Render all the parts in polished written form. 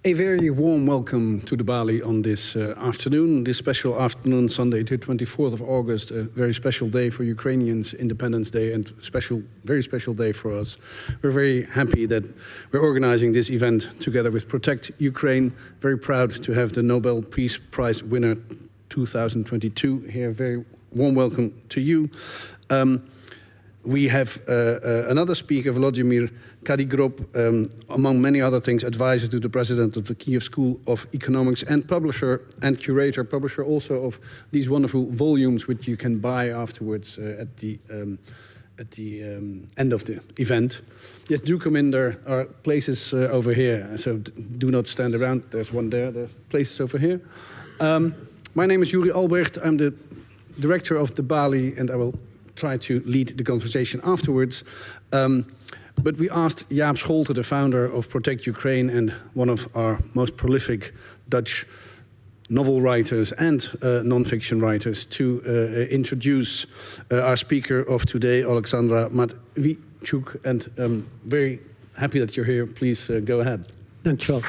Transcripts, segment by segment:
A very warm welcome to the Balie on this afternoon, this special afternoon, Sunday, the 24th of August, a very special day for Ukrainians, Independence Day, and very special day for us. We're very happy that we're organizing this event together with Protect Ukraine. Very proud to have the Nobel Peace Prize winner 2022 here. Very warm welcome to you. We have another speaker, Vladimir Putin, among many other things, advisor to the president of the Kiev School of Economics and publisher and curator, publisher also of these wonderful volumes which you can buy afterwards at the end of the event. Yes, do come in. There are places over here, so do not stand around. There's one there, the places over here. My name is Juri Albrecht. I'm the director of the Balie, and I will try to lead the conversation afterwards. But we asked Jaap Scholte, the founder of Protect Ukraine and one of our most prolific Dutch novel writers and non-fiction writers, to introduce our speaker of today, Oleksandra Matviichuk. And very happy that you're here. Please go ahead. Thank you.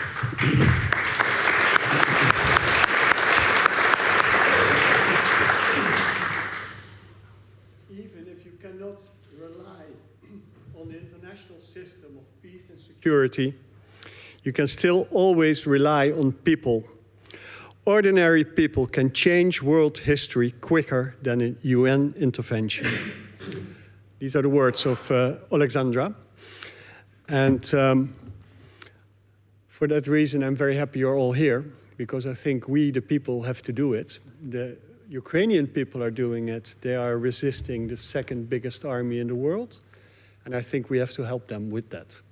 Security, you can still always rely on people. Ordinary people can change world history quicker than a UN intervention. These are the words of Alexandra. And for that reason, I'm very happy you're all here, because I think we, the people, have to do it. The Ukrainian people are doing it. They are resisting the second biggest army in the world. And I think we have to help them with that.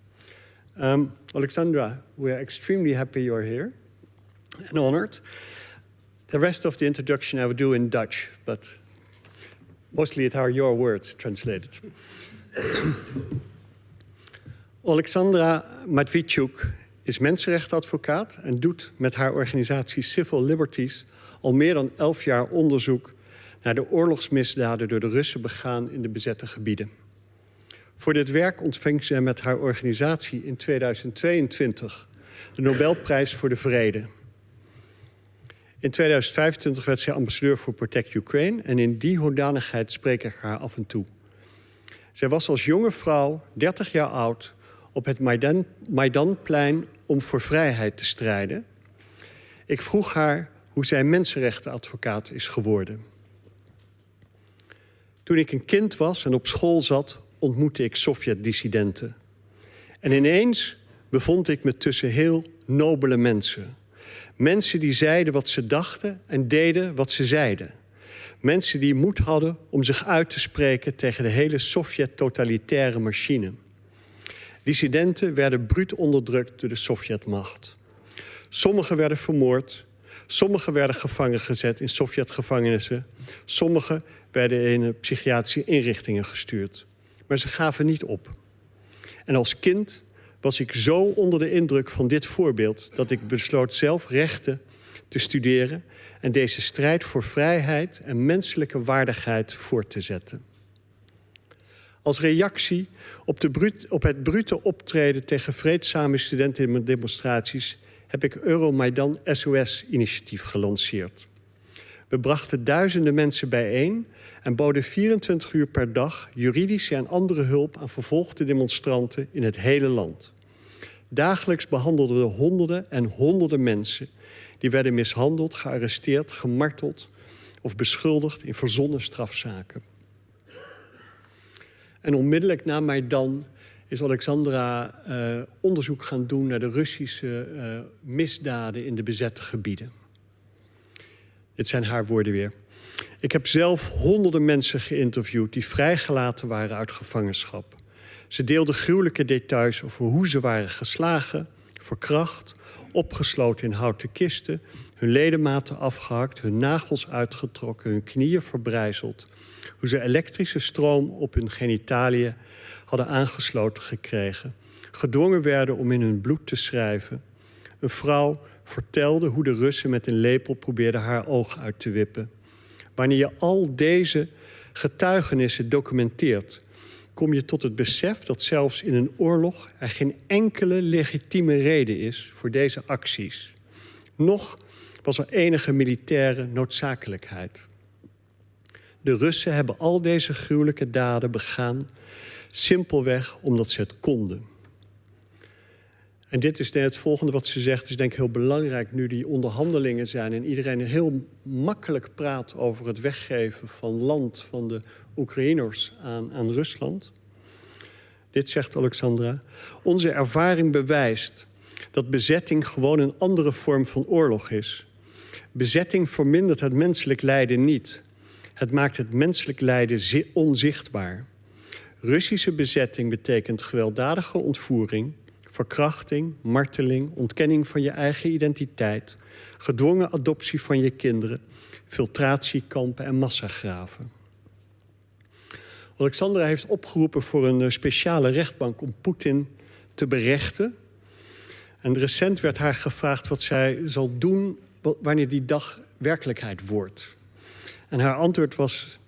Alexandra, we're extremely happy you're here and honored. The rest of the introduction I will do in Dutch, but mostly it are your words translated. Oleksandra Matviichuk is mensenrechtenadvocaat en doet met haar organisatie Civil Liberties al meer dan 11 jaar onderzoek naar de oorlogsmisdaden door de Russen begaan in de bezette gebieden. Voor dit werk ontving ze met haar organisatie in 2022 de Nobelprijs voor de Vrede. In 2025 werd zij ambassadeur voor Protect Ukraine en in die hoedanigheid spreek ik haar af en toe. Zij was als jonge vrouw, 30 jaar oud, op het Maidanplein om voor vrijheid te strijden. Ik vroeg haar hoe zij mensenrechtenadvocaat is geworden. Toen ik een kind was en op school zat, ontmoette ik Sovjet-dissidenten. En ineens bevond ik me tussen heel nobele mensen. Mensen die zeiden wat ze dachten en deden wat ze zeiden. Mensen die moed hadden om zich uit te spreken tegen de hele Sovjet-totalitaire machine. Dissidenten werden bruut onderdrukt door de Sovjetmacht. Sommigen werden vermoord. Sommigen werden gevangen gezet in Sovjetgevangenissen. Sommigen werden in psychiatrische inrichtingen gestuurd. Maar ze gaven niet op. En als kind was ik zo onder de indruk van dit voorbeeld dat ik besloot zelf rechten te studeren en deze strijd voor vrijheid en menselijke waardigheid voort te zetten. Als reactie op het brute optreden tegen vreedzame studentendemonstraties heb ik Euromaidan SOS-initiatief gelanceerd. We brachten duizenden mensen bijeen en boden 24 uur per dag juridische en andere hulp aan vervolgde demonstranten in het hele land. Dagelijks behandelden we honderden en honderden mensen die werden mishandeld, gearresteerd, gemarteld of beschuldigd in verzonnen strafzaken. En onmiddellijk na Maidan is Alexandra onderzoek gaan doen naar de Russische misdaden in de bezette gebieden. Dit zijn haar woorden weer. Ik heb zelf honderden mensen geïnterviewd die vrijgelaten waren uit gevangenschap. Ze deelden gruwelijke details over hoe ze waren geslagen, verkracht, opgesloten in houten kisten, hun ledematen afgehakt, hun nagels uitgetrokken, hun knieën verbrijzeld, hoe ze elektrische stroom op hun genitaliën hadden aangesloten gekregen, gedwongen werden om in hun bloed te schrijven. Een vrouw vertelde hoe de Russen met een lepel probeerden haar oog uit te wippen. Wanneer je al deze getuigenissen documenteert, kom je tot het besef dat zelfs in een oorlog er geen enkele legitieme reden is voor deze acties. Noch was er enige militaire noodzakelijkheid. De Russen hebben al deze gruwelijke daden begaan simpelweg omdat ze het konden. En dit is het volgende wat ze zegt, is denk ik heel belangrijk nu die onderhandelingen zijn en iedereen heel makkelijk praat over het weggeven van land van de Oekraïners aan Rusland. Dit zegt Oleksandra. Onze ervaring bewijst dat bezetting gewoon een andere vorm van oorlog is. Bezetting vermindert het menselijk lijden niet. Het maakt het menselijk lijden onzichtbaar. Russische bezetting betekent gewelddadige ontvoering, verkrachting, marteling, ontkenning van je eigen identiteit, gedwongen adoptie van je kinderen, filtratiekampen en massagraven. Alexandra heeft opgeroepen voor een speciale rechtbank om Poetin te berechten. En recent werd haar gevraagd wat zij zal doen wanneer die dag werkelijkheid wordt. En haar antwoord was: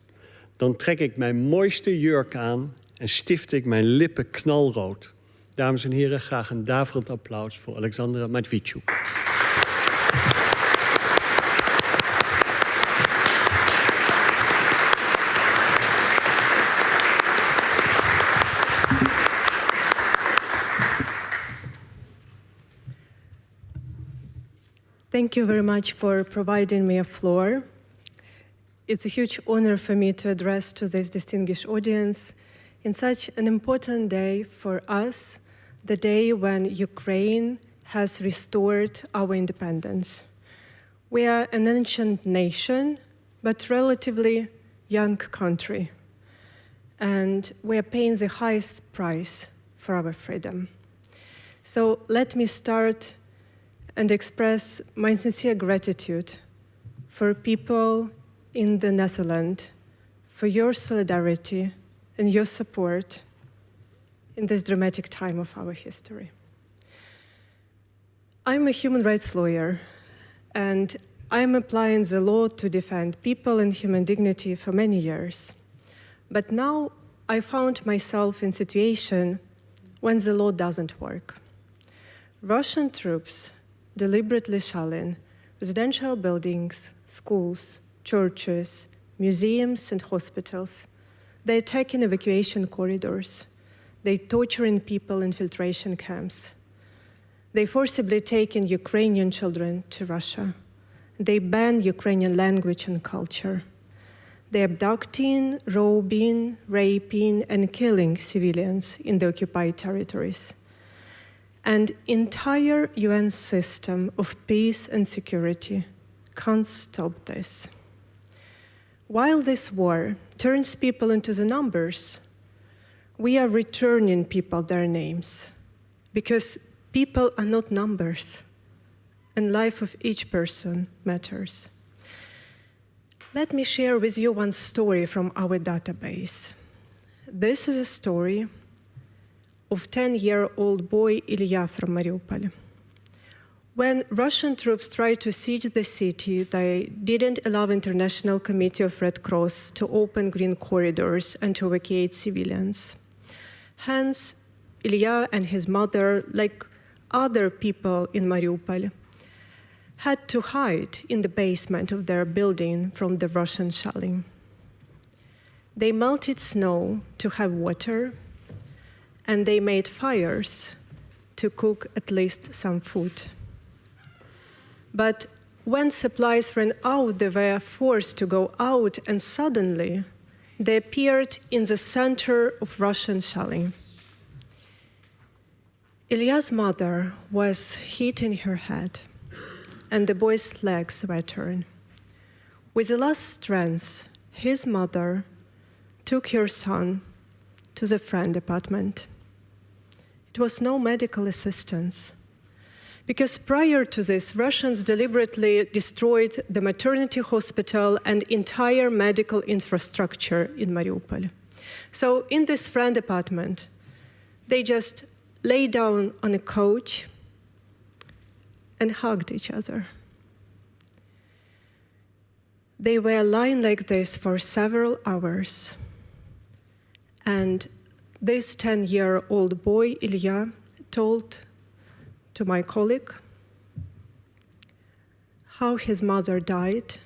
dan trek ik mijn mooiste jurk aan en stift ik mijn lippen knalrood. Dames en heren, graag een daverend applaus voor Oleksandra Matviichuk. Thank you very much for providing me a floor. It's a huge honor for me to address to this distinguished audience in such an important day for us, the day when Ukraine has restored our independence. We are an ancient nation, but relatively young country, and we are paying the highest price for our freedom. So let me start and express my sincere gratitude for people in the Netherlands, for your solidarity and your support in this dramatic time of our history. I'm a human rights lawyer, and I'm applying the law to defend people and human dignity for many years. But now I found myself in a situation when the law doesn't work. Russian troops deliberately shelling residential buildings, schools, churches, museums, and hospitals. They're attacking evacuation corridors. They're torturing people in filtration camps. They forcibly taking Ukrainian children to Russia. They ban Ukrainian language and culture. They're abducting, robbing, raping, and killing civilians in the occupied territories. And entire UN system of peace and security can't stop this. While this war turns people into the numbers, we are returning people their names, because people are not numbers, and life of each person matters. Let me share with you one story from our database. This is a story of 10-year-old boy Ilya from Mariupol. When Russian troops tried to siege the city, they didn't allow International Committee of Red Cross to open green corridors and to evacuate civilians. Hence, Ilya and his mother, like other people in Mariupol, had to hide in the basement of their building from the Russian shelling. They melted snow to have water, and they made fires to cook at least some food. But when supplies ran out, they were forced to go out, and suddenly they appeared in the center of Russian shelling. Ilya's mother was hit in her head, and the boy's legs were torn. With the last strength, his mother took her son to the friend apartment. It was no medical assistance, because prior to this, Russians deliberately destroyed the maternity hospital and entire medical infrastructure in Mariupol. So in this friend apartment, they just lay down on a couch and hugged each other. They were lying like this for several hours, and this 10-year-old boy, Ilya, told to my colleague how his mother died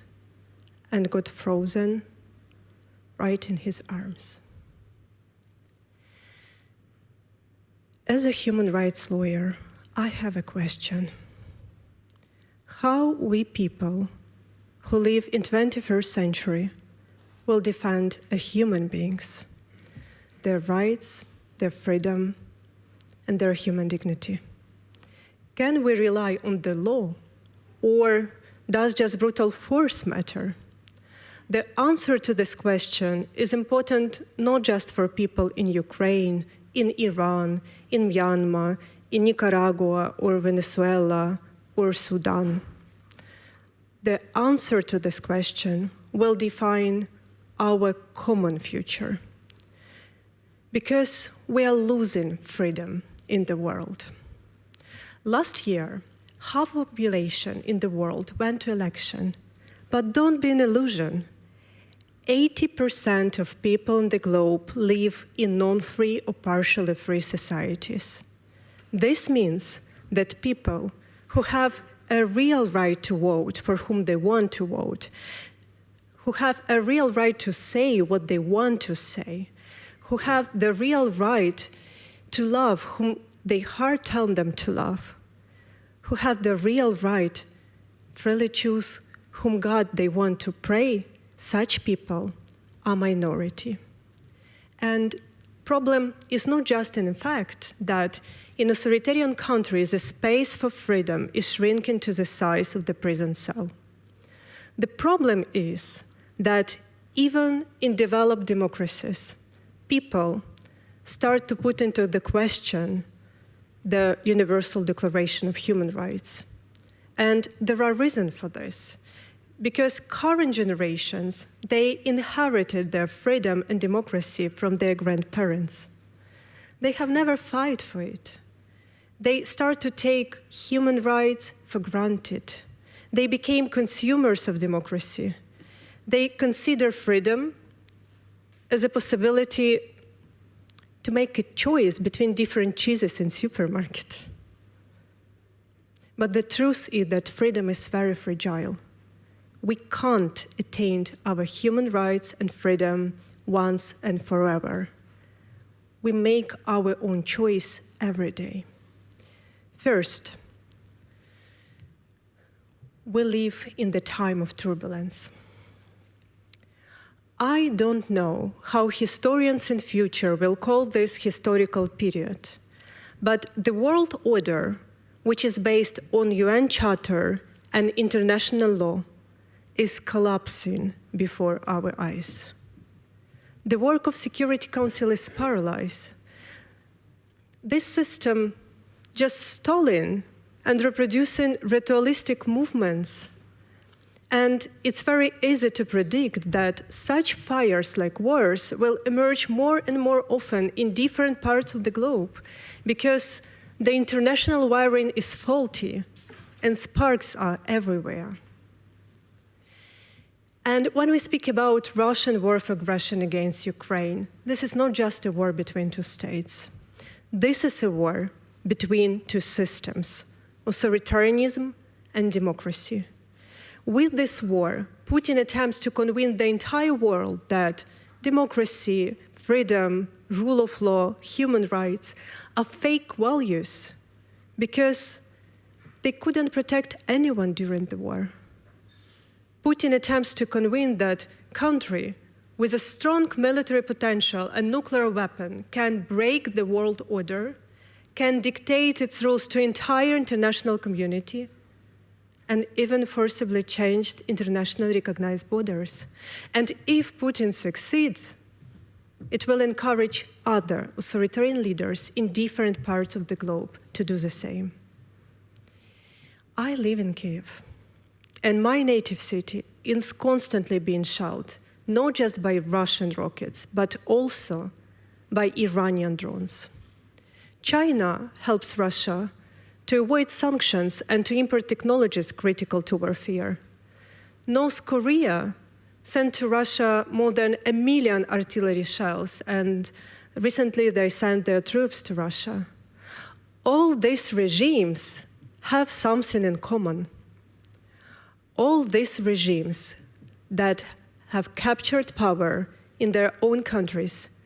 and got frozen right in his arms. As a human rights lawyer, I have a question. How we people who live in 21st century will defend human beings, their rights, their freedom, and their human dignity? Can we rely on the law, or does just brutal force matter? The answer to this question is important not just for people in Ukraine, in Iran, in Myanmar, in Nicaragua, or Venezuela, or Sudan. The answer to this question will define our common future, because we are losing freedom in the world. Last year, half the population in the world went to election, but don't be an illusion. 80% of people in the globe live in non-free or partially free societies. This means that people who have a real right to vote for whom they want to vote, who have a real right to say what they want to say, who have the real right to love whom their heart tells them to love, who have the real right freely choose whom God they want to pray, such people are minority. And problem is not just in the fact that in authoritarian countries, the space for freedom is shrinking to the size of the prison cell. The problem is that even in developed democracies, people start to put into the question the Universal Declaration of Human Rights. And there are reasons for this. Because current generations, they inherited their freedom and democracy from their grandparents. They have never fought for it. They start to take human rights for granted. They became consumers of democracy. They consider freedom as a possibility to make a choice between different cheeses in supermarket. But the truth is that freedom is very fragile. We can't attain our human rights and freedom once and forever. We make our own choice every day. First, we live in the time of turbulence. I don't know how historians in future will call this historical period, but the world order, which is based on UN Charter and international law, is collapsing before our eyes. The work of Security Council is paralyzed. This system just stalling and reproducing ritualistic movements. And it's very easy to predict that such fires like wars will emerge more and more often in different parts of the globe because the international wiring is faulty and sparks are everywhere. And when we speak about Russian war of aggression against Ukraine, this is not just a war between two states. This is a war between two systems, authoritarianism and democracy. With this war, Putin attempts to convince the entire world that democracy, freedom, rule of law, human rights are fake values because they couldn't protect anyone during the war. Putin attempts to convince that country with a strong military potential and nuclear weapon can break the world order, can dictate its rules to entire international community, and even forcibly changed internationally recognized borders. And if Putin succeeds, it will encourage other authoritarian leaders in different parts of the globe to do the same. I live in Kiev, and my native city is constantly being shelled, not just by Russian rockets, but also by Iranian drones. China helps Russia to avoid sanctions and to import technologies critical to warfare. North Korea sent to Russia more than 1 million artillery shells and Recently, they sent their troops to Russia. All these regimes have something in common. All these regimes that have captured power in their own countries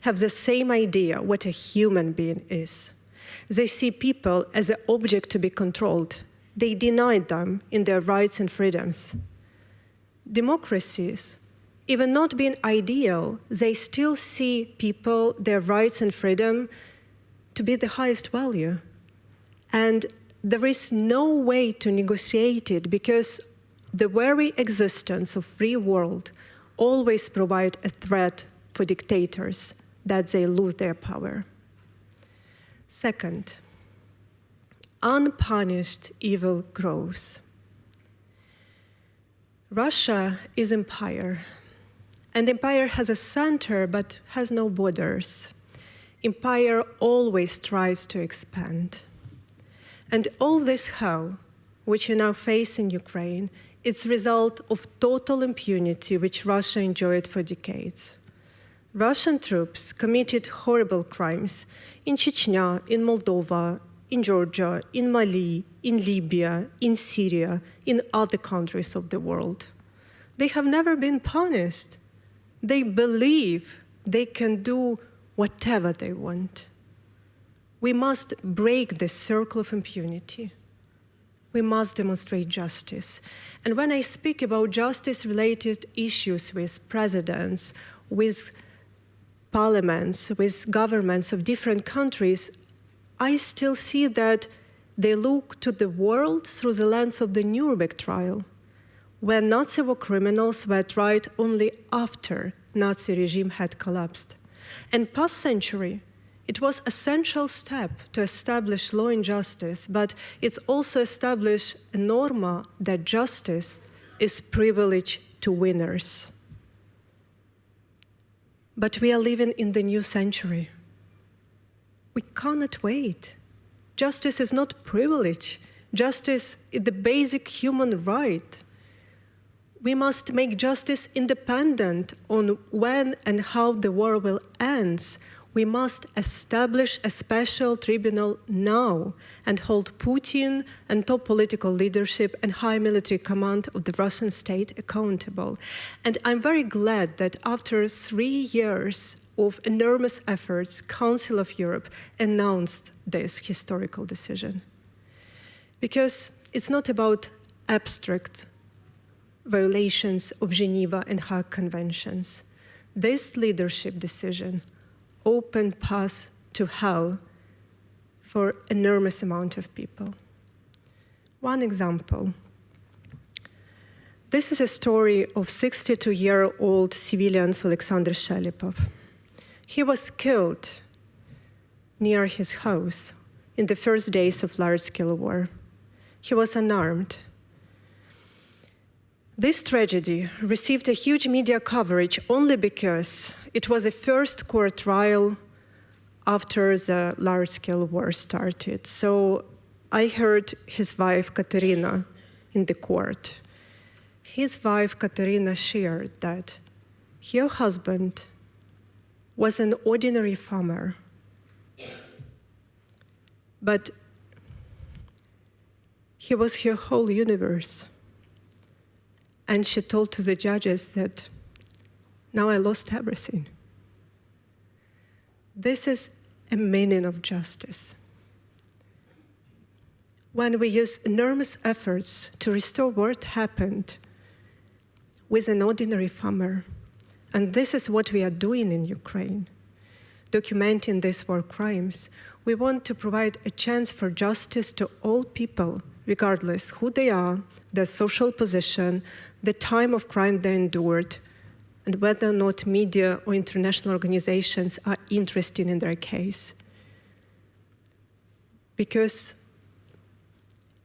have the same idea what a human being is. They see people as an object to be controlled. They deny them in their rights and freedoms. Democracies, even not being ideal, they still see people, their rights and freedom, to be the highest value. And there is no way to negotiate it because the very existence of free world always provides a threat for dictators that they lose their power. Second, unpunished evil grows. Russia is empire, and empire has a center but has no borders. Empire always strives to expand. And all this hell, which we now face in Ukraine, is the result of total impunity which Russia enjoyed for decades. Russian troops committed horrible crimes in Chechnya, in Moldova, in Georgia, in Mali, in Libya, in Syria, in other countries of the world. They have never been punished. They believe they can do whatever they want. We must break the circle of impunity. We must demonstrate justice. And when I speak about justice-related issues with presidents, with parliaments, with governments of different countries, I still see that they look to the world through the lens of the Nuremberg trial, where Nazi war criminals were tried only after Nazi regime had collapsed. And past century, it was an essential step to establish law and justice, but it's also established a norma that justice is privilege to winners. But we are living in the new century. We cannot wait. Justice is not privilege. Justice is the basic human right. We must make justice independent on when and how the war will end. We must establish a special tribunal now and hold Putin and top political leadership and high military command of the Russian state accountable. And I'm very glad that after 3 years of enormous efforts, Council of Europe announced this historical decision. Because it's not about abstract violations of Geneva and Hague Conventions. This leadership decision opened path to hell for enormous amount of people. One example. This is a story of 62-year-old civilian Oleksandr Shelipov. He was killed near his house in the first days of large-scale war. He was unarmed. This tragedy received a huge media coverage only because it was the first court trial after the large-scale war started. So I heard his wife, Katerina, in the court. His wife, Katerina, shared that her husband was an ordinary farmer, but he was her whole universe. And she told to the judges that, now I lost everything. This is a meaning of justice. When we use enormous efforts to restore what happened with an ordinary farmer, and this is what we are doing in Ukraine, documenting these war crimes, we want to provide a chance for justice to all people, regardless who they are, their social position, the time of crime they endured, and whether or not media or international organizations are interested in their case. Because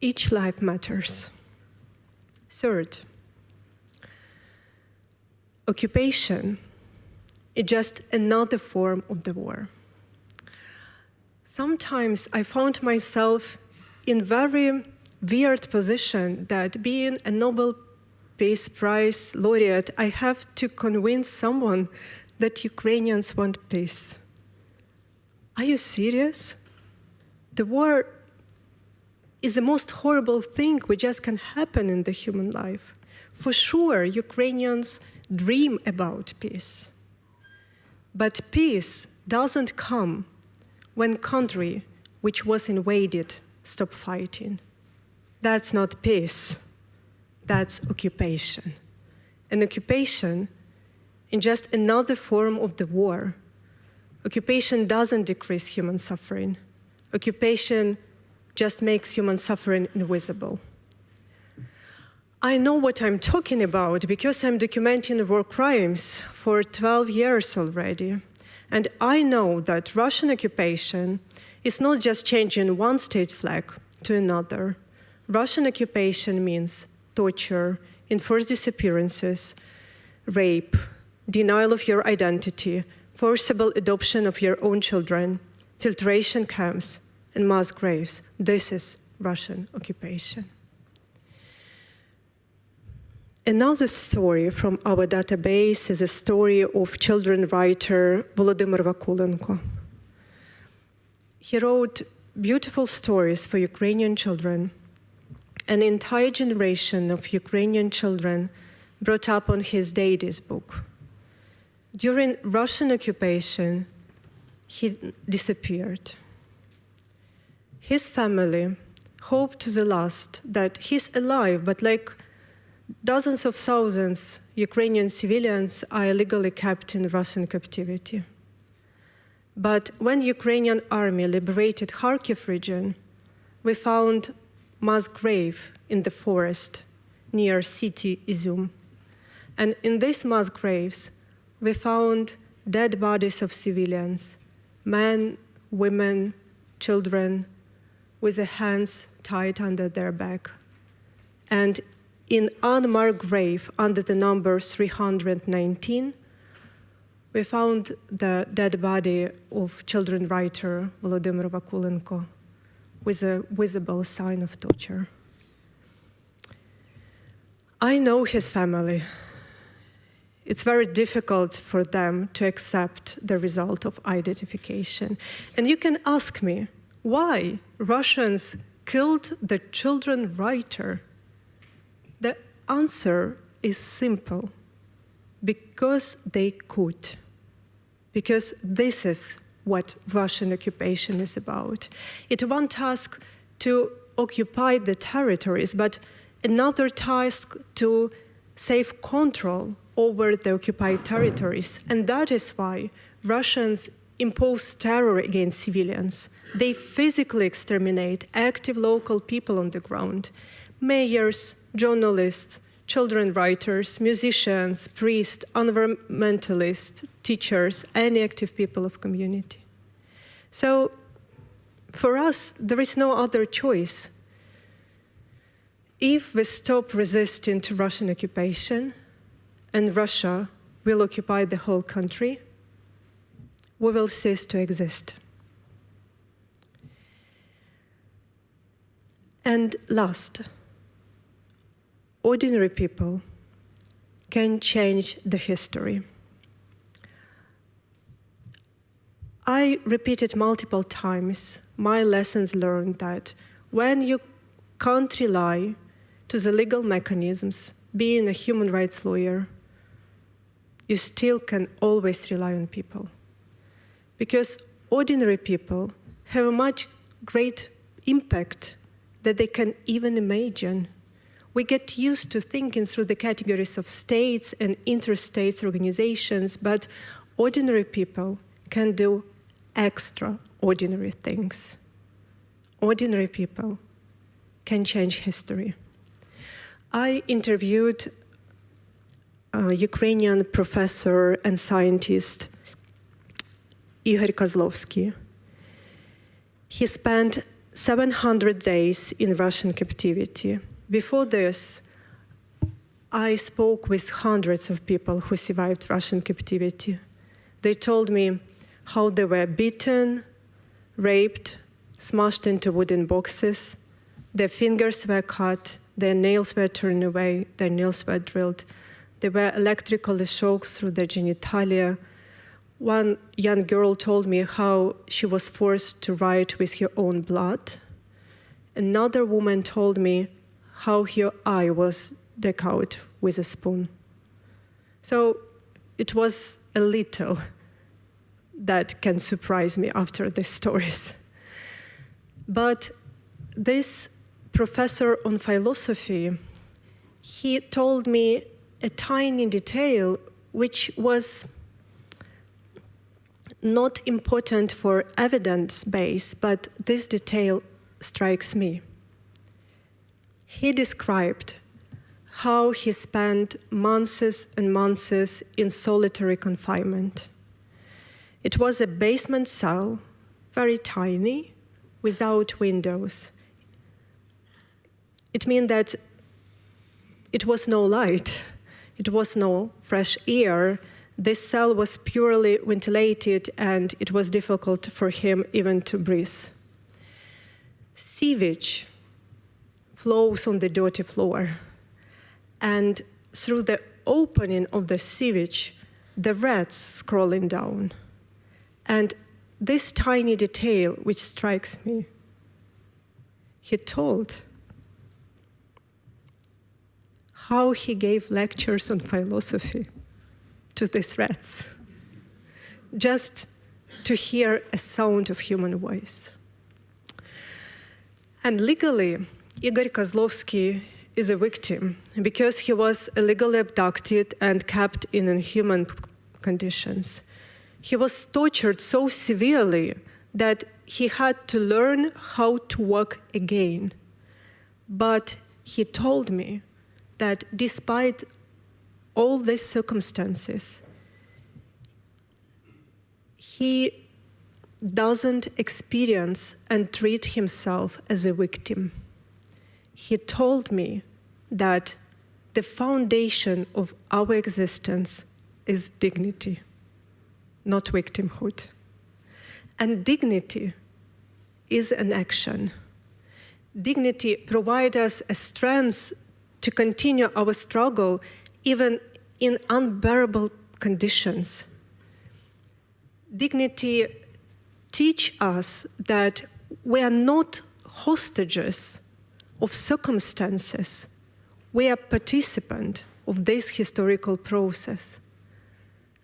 each life matters. Third, occupation is just another form of the war. Sometimes I found myself in very weird position that being a Nobel Peace Prize laureate, I have to convince someone that Ukrainians want peace. Are you serious? The war is the most horrible thing which just can happen in the human life. For sure, Ukrainians dream about peace. But peace doesn't come when country which was invaded stop fighting. That's not peace. That's occupation. An occupation is just another form of the war. Occupation doesn't decrease human suffering. Occupation just makes human suffering invisible. I know what I'm talking about because I'm documenting war crimes for 12 years already. And I know that Russian occupation is not just changing one state flag to another. Russian occupation means torture, enforced disappearances, rape, denial of your identity, forcible adoption of your own children, filtration camps, and mass graves. This is Russian occupation. Another story from our database is a story of children's writer Volodymyr Vakulenko. He wrote beautiful stories for Ukrainian children. An entire generation of Ukrainian children brought up on his daddy's book. During Russian occupation, he disappeared. His family hoped to the last that he's alive, but like dozens of thousands Ukrainian civilians are illegally kept in Russian captivity. But when Ukrainian army liberated Kharkiv region, we found mass grave in the forest near city Izum. And in these mass graves, we found dead bodies of civilians, men, women, children, with their hands tied under their back. And in unmarked grave under the number 319, we found the dead body of children's writer Volodymyr Vakulenko with a visible sign of torture. I know his family. It's very difficult for them to accept the result of identification. And you can ask me, why Russians killed the children's writer? The answer is simple. Because they could. Because this is what Russian occupation is about. It's one task to occupy the territories, but another task to save control over the occupied territories. And that is why Russians impose terror against civilians. They physically exterminate active local people on the ground, mayors, journalists, children writers, musicians, priests, environmentalists, teachers, any active people of community. So for us, there is no other choice. If we stop resisting to Russian occupation and Russia will occupy the whole country, we will cease to exist. And last, ordinary people can change the history. I repeated multiple times my lessons learned that when you can't rely to the legal mechanisms, being a human rights lawyer, you still can always rely on people. Because ordinary people have a much great impact that they can even imagine. We get used to thinking through the categories of states and interstates organizations, but ordinary people can do extraordinary things. Ordinary people can change history. I interviewed a Ukrainian professor and scientist, Igor Kozlovsky. He spent 700 days in Russian captivity. Before this, I spoke with hundreds of people who survived Russian captivity. They told me how they were beaten, raped, smashed into wooden boxes, their fingers were cut, their nails were torn away, their nails were drilled, they were electrically shocked through their genitalia, One young girl told me how she was forced to write with her own blood. Another woman told me how her eye was dug out with a spoon. So it was a little that can surprise me after these stories. But this professor on philosophy, he told me a tiny detail which was not important for evidence base, but this detail strikes me. He described how he spent months and months in solitary confinement. It was a basement cell, very tiny, without windows. It means that it was no light, it was no fresh air. This cell was purely ventilated, and it was difficult for him even to breathe. Sewage flows on the dirty floor, and through the opening of the sewage, the rats crawling down. And this tiny detail, which strikes me, he told how he gave lectures on philosophy to these rats, just to hear a sound of human voice. And legally, Igor Kozlovsky is a victim because he was illegally abducted and kept in inhuman conditions. He was tortured so severely that he had to learn how to walk again. But he told me that despite all these circumstances, he doesn't experience and treat himself as a victim. He told me that the foundation of our existence is dignity, not victimhood. And dignity is an action. Dignity provides us a strength to continue our struggle even in unbearable conditions. Dignity teaches us that we are not hostages of circumstances. We are participants of this historical process.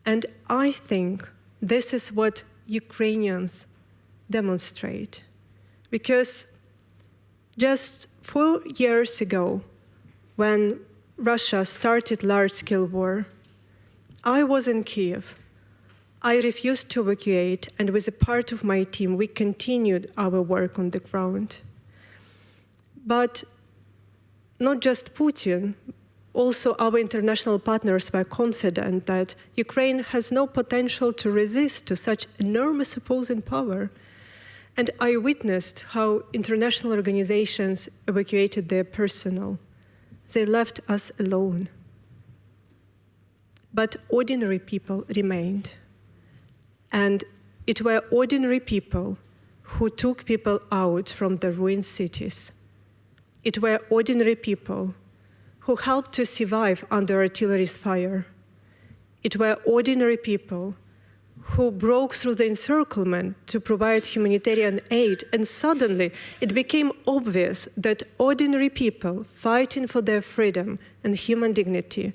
And I think this is what Ukrainians demonstrate. Because just 4 years ago, when Russia started large-scale war, I was in Kiev. I refused to evacuate, and with a part of my team, we continued our work on the ground. But not just Putin, also our international partners were confident that Ukraine has no potential to resist to such enormous opposing power. And I witnessed how international organizations evacuated their personnel. They left us alone. But ordinary people remained. And it were ordinary people who took people out from the ruined cities. It were ordinary people who helped to survive under artillery's fire. It were ordinary people who broke through the encirclement to provide humanitarian aid, and suddenly it became obvious that ordinary people fighting for their freedom and human dignity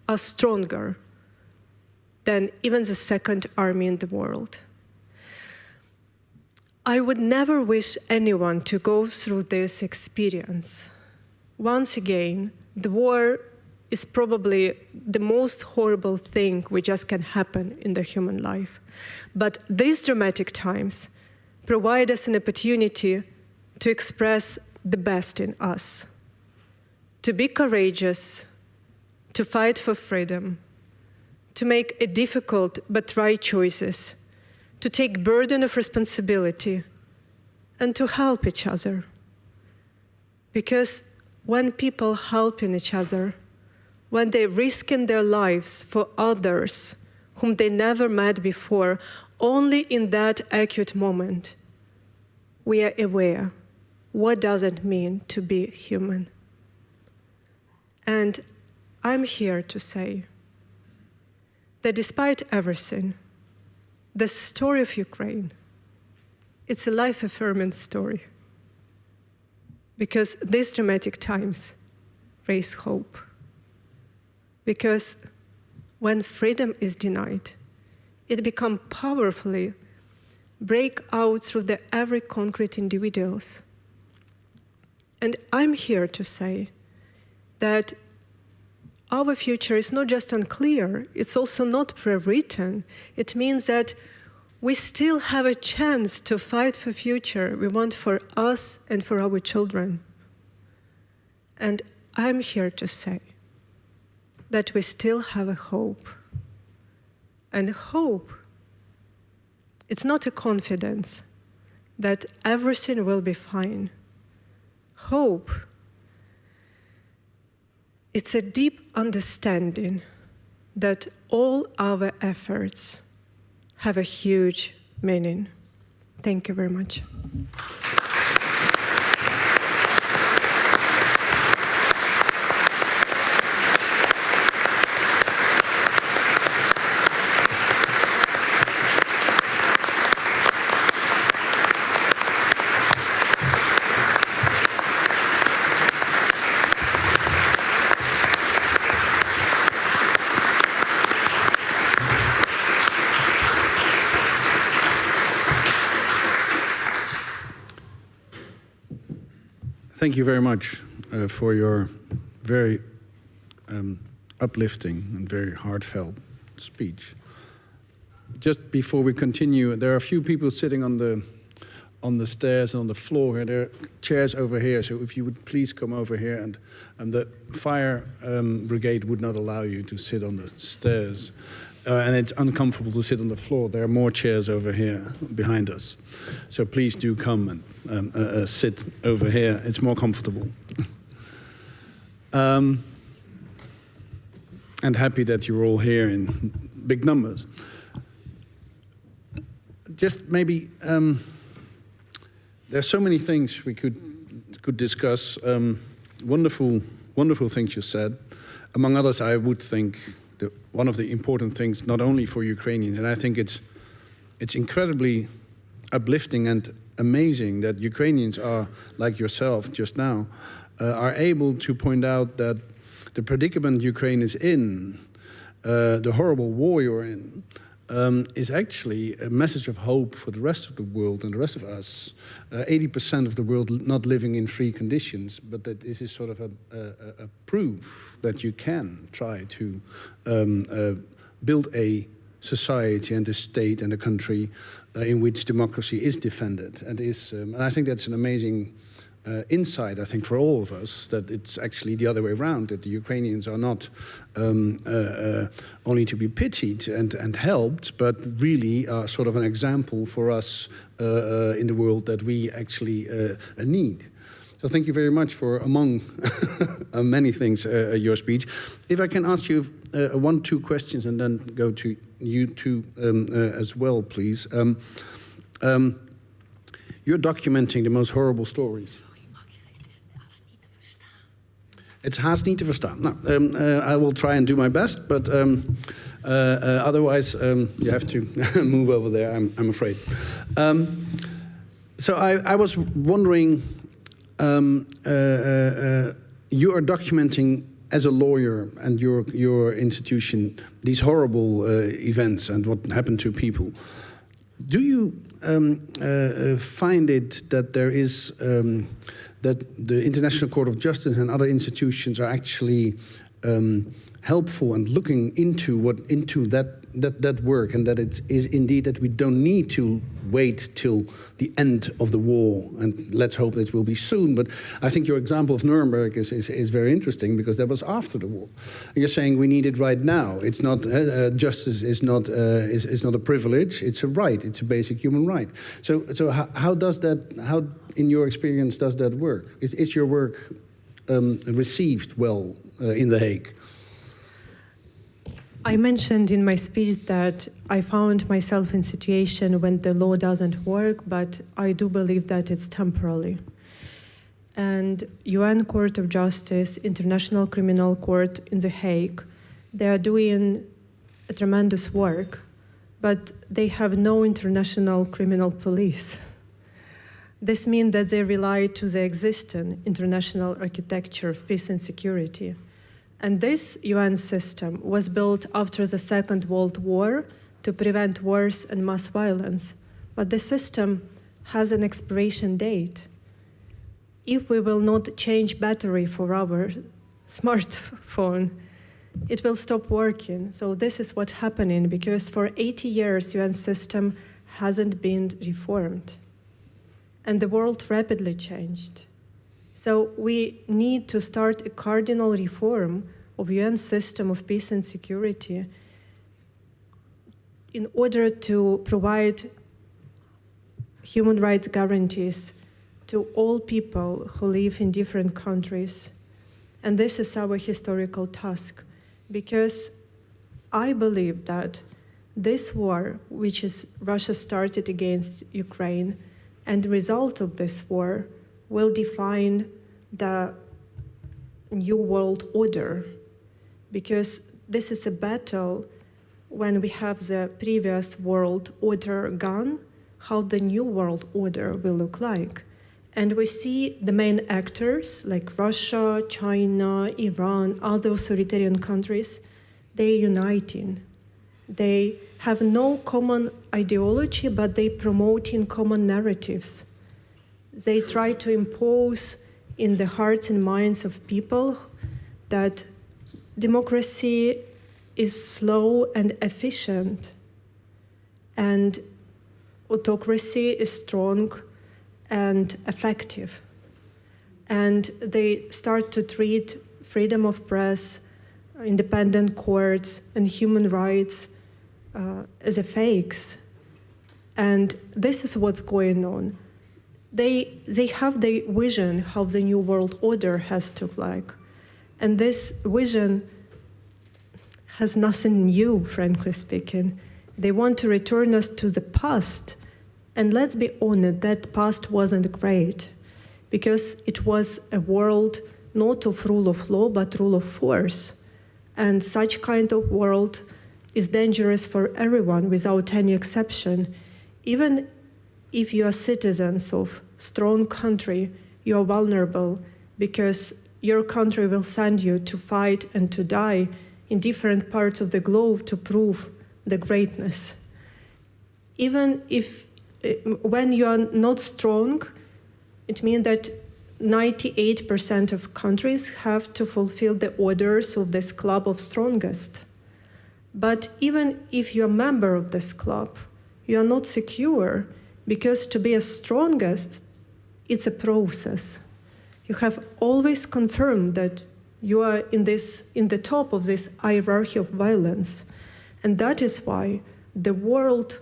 are stronger than even the second army in the world. I would never wish anyone to go through this experience. Once again, the war is probably the most horrible thing which just can happen in the human life. But these dramatic times provide us an opportunity to express the best in us, to be courageous, to fight for freedom, to make a difficult but right choices, to take burden of responsibility, and to help each other. Because when people helping each other, when they risking their lives for others whom they never met before, only in that acute moment, we are aware what does it mean to be human. And I'm here to say that despite everything, the story of Ukraine, it's a life-affirming story, because these dramatic times raise hope. Because when freedom is denied, it becomes powerfully break out through the every concrete individuals. And I'm here to say that our future is not just unclear, it's also not pre-written. It means that we still have a chance to fight for future we want for us and for our children. And I'm here to say that we still have a hope. And hope, it's not a confidence that everything will be fine. Hope, it's a deep understanding that all our efforts have a huge meaning. Thank you very much. Thank you very much for your very uplifting and very heartfelt speech. Just before we continue, there are a few people sitting on the stairs and on the floor here. There are chairs over here, so if you would please come over here, and the fire brigade would not allow you to sit on the stairs. And it's uncomfortable to sit on the floor. There are more chairs over here behind us. So please do come and sit over here. It's more comfortable. And happy that you're all here in big numbers. Just maybe, there's so many things we could discuss. Wonderful things you said. Among others, I would think one of the important things, not only for Ukrainians, and I think it's incredibly uplifting and amazing that Ukrainians are, like yourself just now, are able to point out that the predicament Ukraine is in, the horrible war you're in, is actually a message of hope for the rest of the world and the rest of us. 80% of the world not living in free conditions, but that this is sort of a proof that you can try to build a society and a state and a country in which democracy is defended. And I think that's an amazing insight, I think, for all of us, that it's actually the other way around, that the Ukrainians are not only to be pitied and helped, but really are sort of an example for us in the world that we actually need. So thank you very much for, among many things, your speech. If I can ask you 1-2 questions and then go to you two as well, please. You're documenting the most horrible stories. It's haast niet te verstaan. Nou, I will try and do my best, but otherwise you have to move over there, I'm afraid. So I was wondering, you are documenting as a lawyer and your institution these horrible events and what happened to people. Do you find it that there is that the International Court of Justice and other institutions are actually helpful and looking into that work, and that it is indeed that we don't need to wait till the end of the war, and let's hope it will be soon. But I think your example of Nuremberg is very interesting, because that was after the war. And you're saying we need it right now. It's not justice is not a privilege. It's a right. It's a basic human right. So how does that? How in your experience does that work? Is your work received well in The Hague? I mentioned in my speech that I found myself in a situation when the law doesn't work, but I do believe that it's temporary. And UN Court of Justice, International Criminal Court in The Hague, they are doing a tremendous work but they have no international criminal police. This means that they rely to the existing international architecture of peace and security. And this UN system was built after the Second World War to prevent wars and mass violence. But the system has an expiration date. If we will not change battery for our smartphone, it will stop working. So this is what's happening, because for 80 years, UN system hasn't been reformed. And the world rapidly changed. So we need to start a cardinal reform of UN system of peace and security in order to provide human rights guarantees to all people who live in different countries. And this is our historical task, because I believe that this war, which is Russia started against Ukraine, and the result of this war will define the new world order, because this is a battle when we have the previous world order gone, how the new world order will look like. And we see the main actors like Russia, China, Iran, other authoritarian countries, they're uniting. They have no common ideology, but they promoting common narratives. They try to impose in the hearts and minds of people that democracy is slow and efficient, and autocracy is strong and effective. And they start to treat freedom of press, independent courts, and human rights as a fakes. And this is what's going on. They have the vision how the new world order has to look like. And this vision has nothing new, frankly speaking. They want to return us to the past. And let's be honest, that past wasn't great, because it was a world not of rule of law, but rule of force. And such kind of world is dangerous for everyone without any exception. Even if you are citizens of strong country, you are vulnerable, because your country will send you to fight and to die in different parts of the globe to prove the greatness. Even if when you are not strong, it means that 98% of countries have to fulfill the orders of this club of strongest. But even if you're a member of this club, you are not secure, because to be a strongest, it's a process. You have always confirmed that you are in the top of this hierarchy of violence. And that is why the world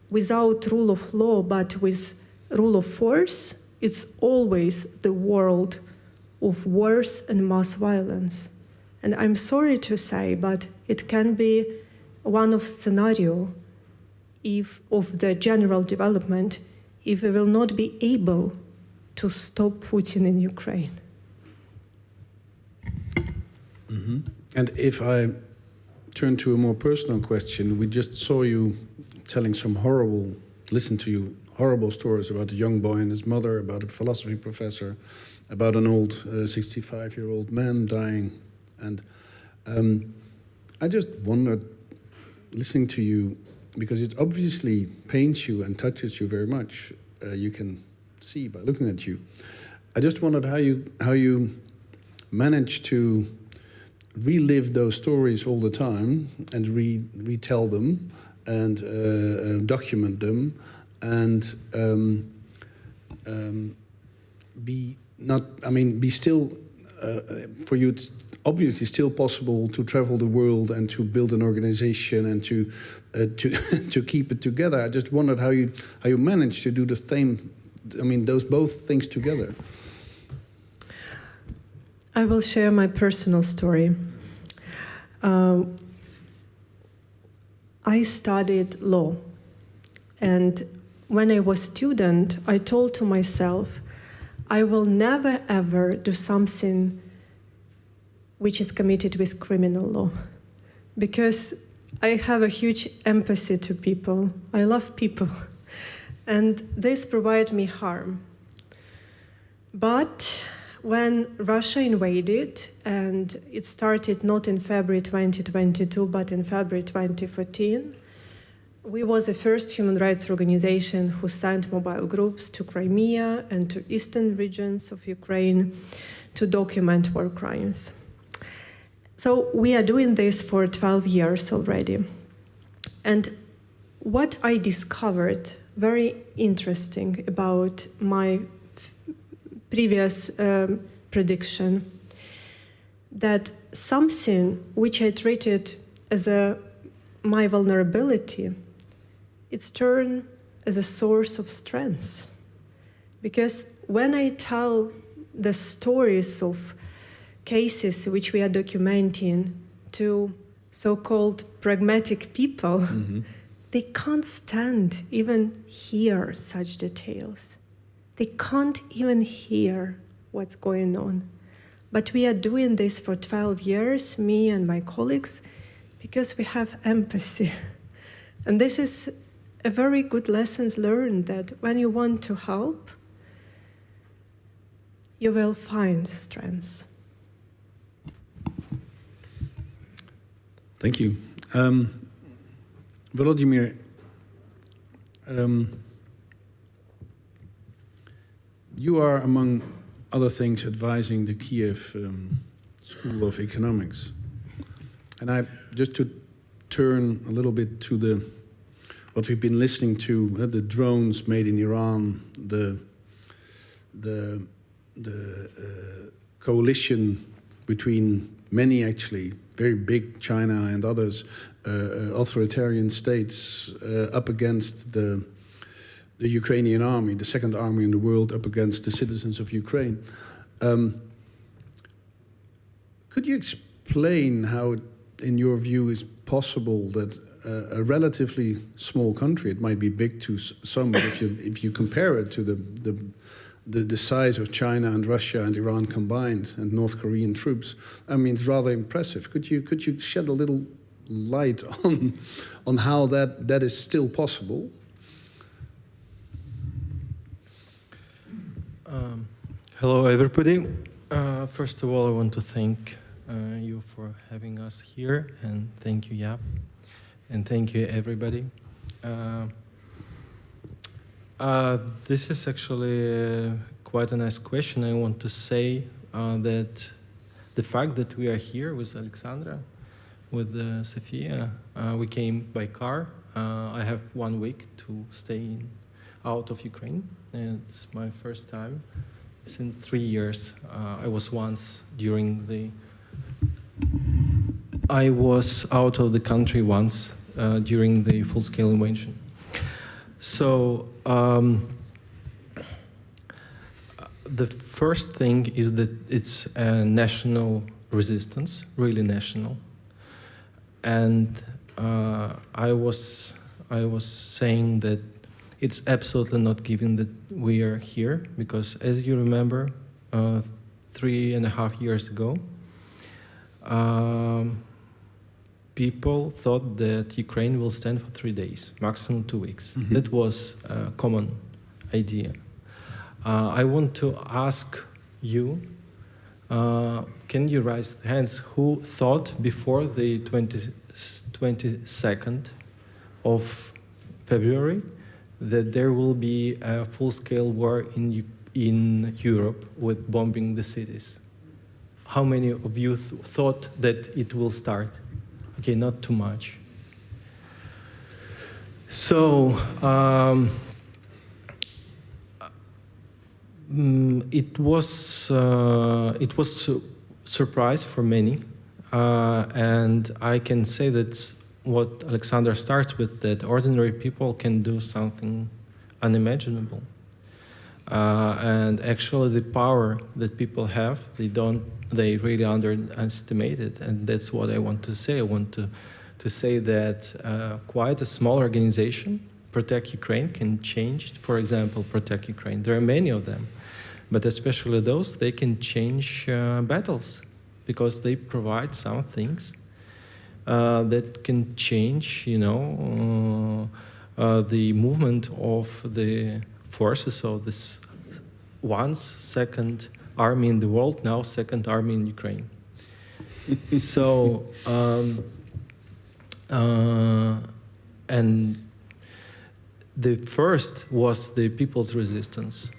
without rule of law, but with rule of force, it's always the world of wars and mass violence. And I'm sorry to say, but it can be one of scenario of the general development if we will not be able to stop Putin in Ukraine. Mm-hmm. And if I turn to a more personal question, we just saw you telling some listen to you horrible stories about a young boy and his mother, about a philosophy professor, about an old 65-year-old man dying. And I just wondered, listening to you, because it obviously pains you and touches you very much, you can see by looking at you. I just wondered how you manage to relive those stories all the time and retell them and document them, and be still, for you it's obviously still possible to travel the world and to build an organization and to keep it together. I just wondered how you managed to do the same, those both things together. I will share my personal story. I studied law, and when I was a student, I told to myself, I will never ever do something which is committed with criminal law, because I have a huge empathy to people. I love people. And this provided me harm. But when Russia invaded, and it started not in February 2022, but in February 2014, we was the first human rights organization who sent mobile groups to Crimea and to eastern regions of Ukraine to document war crimes. So we are doing this for 12 years already. And what I discovered very interesting about my previous prediction, that something which I treated as my vulnerability, it's turned as a source of strength. Because when I tell the stories of cases which we are documenting to so-called pragmatic people, they can't stand even hear such details. They can't even hear what's going on. But we are doing this for 12 years, me and my colleagues, because we have empathy. And this is a very good lesson learned, that when you want to help, you will find strength. Thank you. Vladimir, you are, among other things, advising the Kiev School of Economics. And just to turn a little bit to what we've been listening to, the drones made in Iran, the coalition between many, actually, very big, China and others, authoritarian states up against the Ukrainian army, the second army in the world, up against the citizens of Ukraine. Could you explain how, in your view, is possible that a relatively small country, it might be big to some, but if you compare it to the size of China and Russia and Iran combined and North Korean troops, I mean, it's rather impressive. Could you shed a little light on how that is still possible? Hello, everybody. First of all, I want to thank you for having us here, and thank you, Jaap, and thank you, everybody. This is actually quite a nice question. I want to say that the fact that we are here with Alexandra, with Sofia, we came by car. I have 1 week to stay out of Ukraine, and it's my first time since 3 years. I was out of the country once during the full-scale invasion. So the first thing is that it's a national resistance, really national. And I was saying that it's absolutely not given that we are here, because as you remember, 3.5 years ago, people thought that Ukraine will stand for 3 days, maximum 2 weeks. Mm-hmm. That was a common idea. I want to ask you, can you raise hands who thought before the 22nd of February that there will be a full-scale war in Europe with bombing the cities? How many of you thought that it will start? Okay, not too much. So it was surprise for many, and I can say that's what Alexandra starts with, that ordinary people can do something unimaginable. And actually the power that people have, they really underestimate it. And that's what I want to say. I want to say that quite a small organization, Protect Ukraine, can change, for example, Protect Ukraine. There are many of them, but especially those, they can change battles, because they provide some things that can change, the movement of the forces of this once second army in the world, now second army in Ukraine. So, and the first was the people's resistance.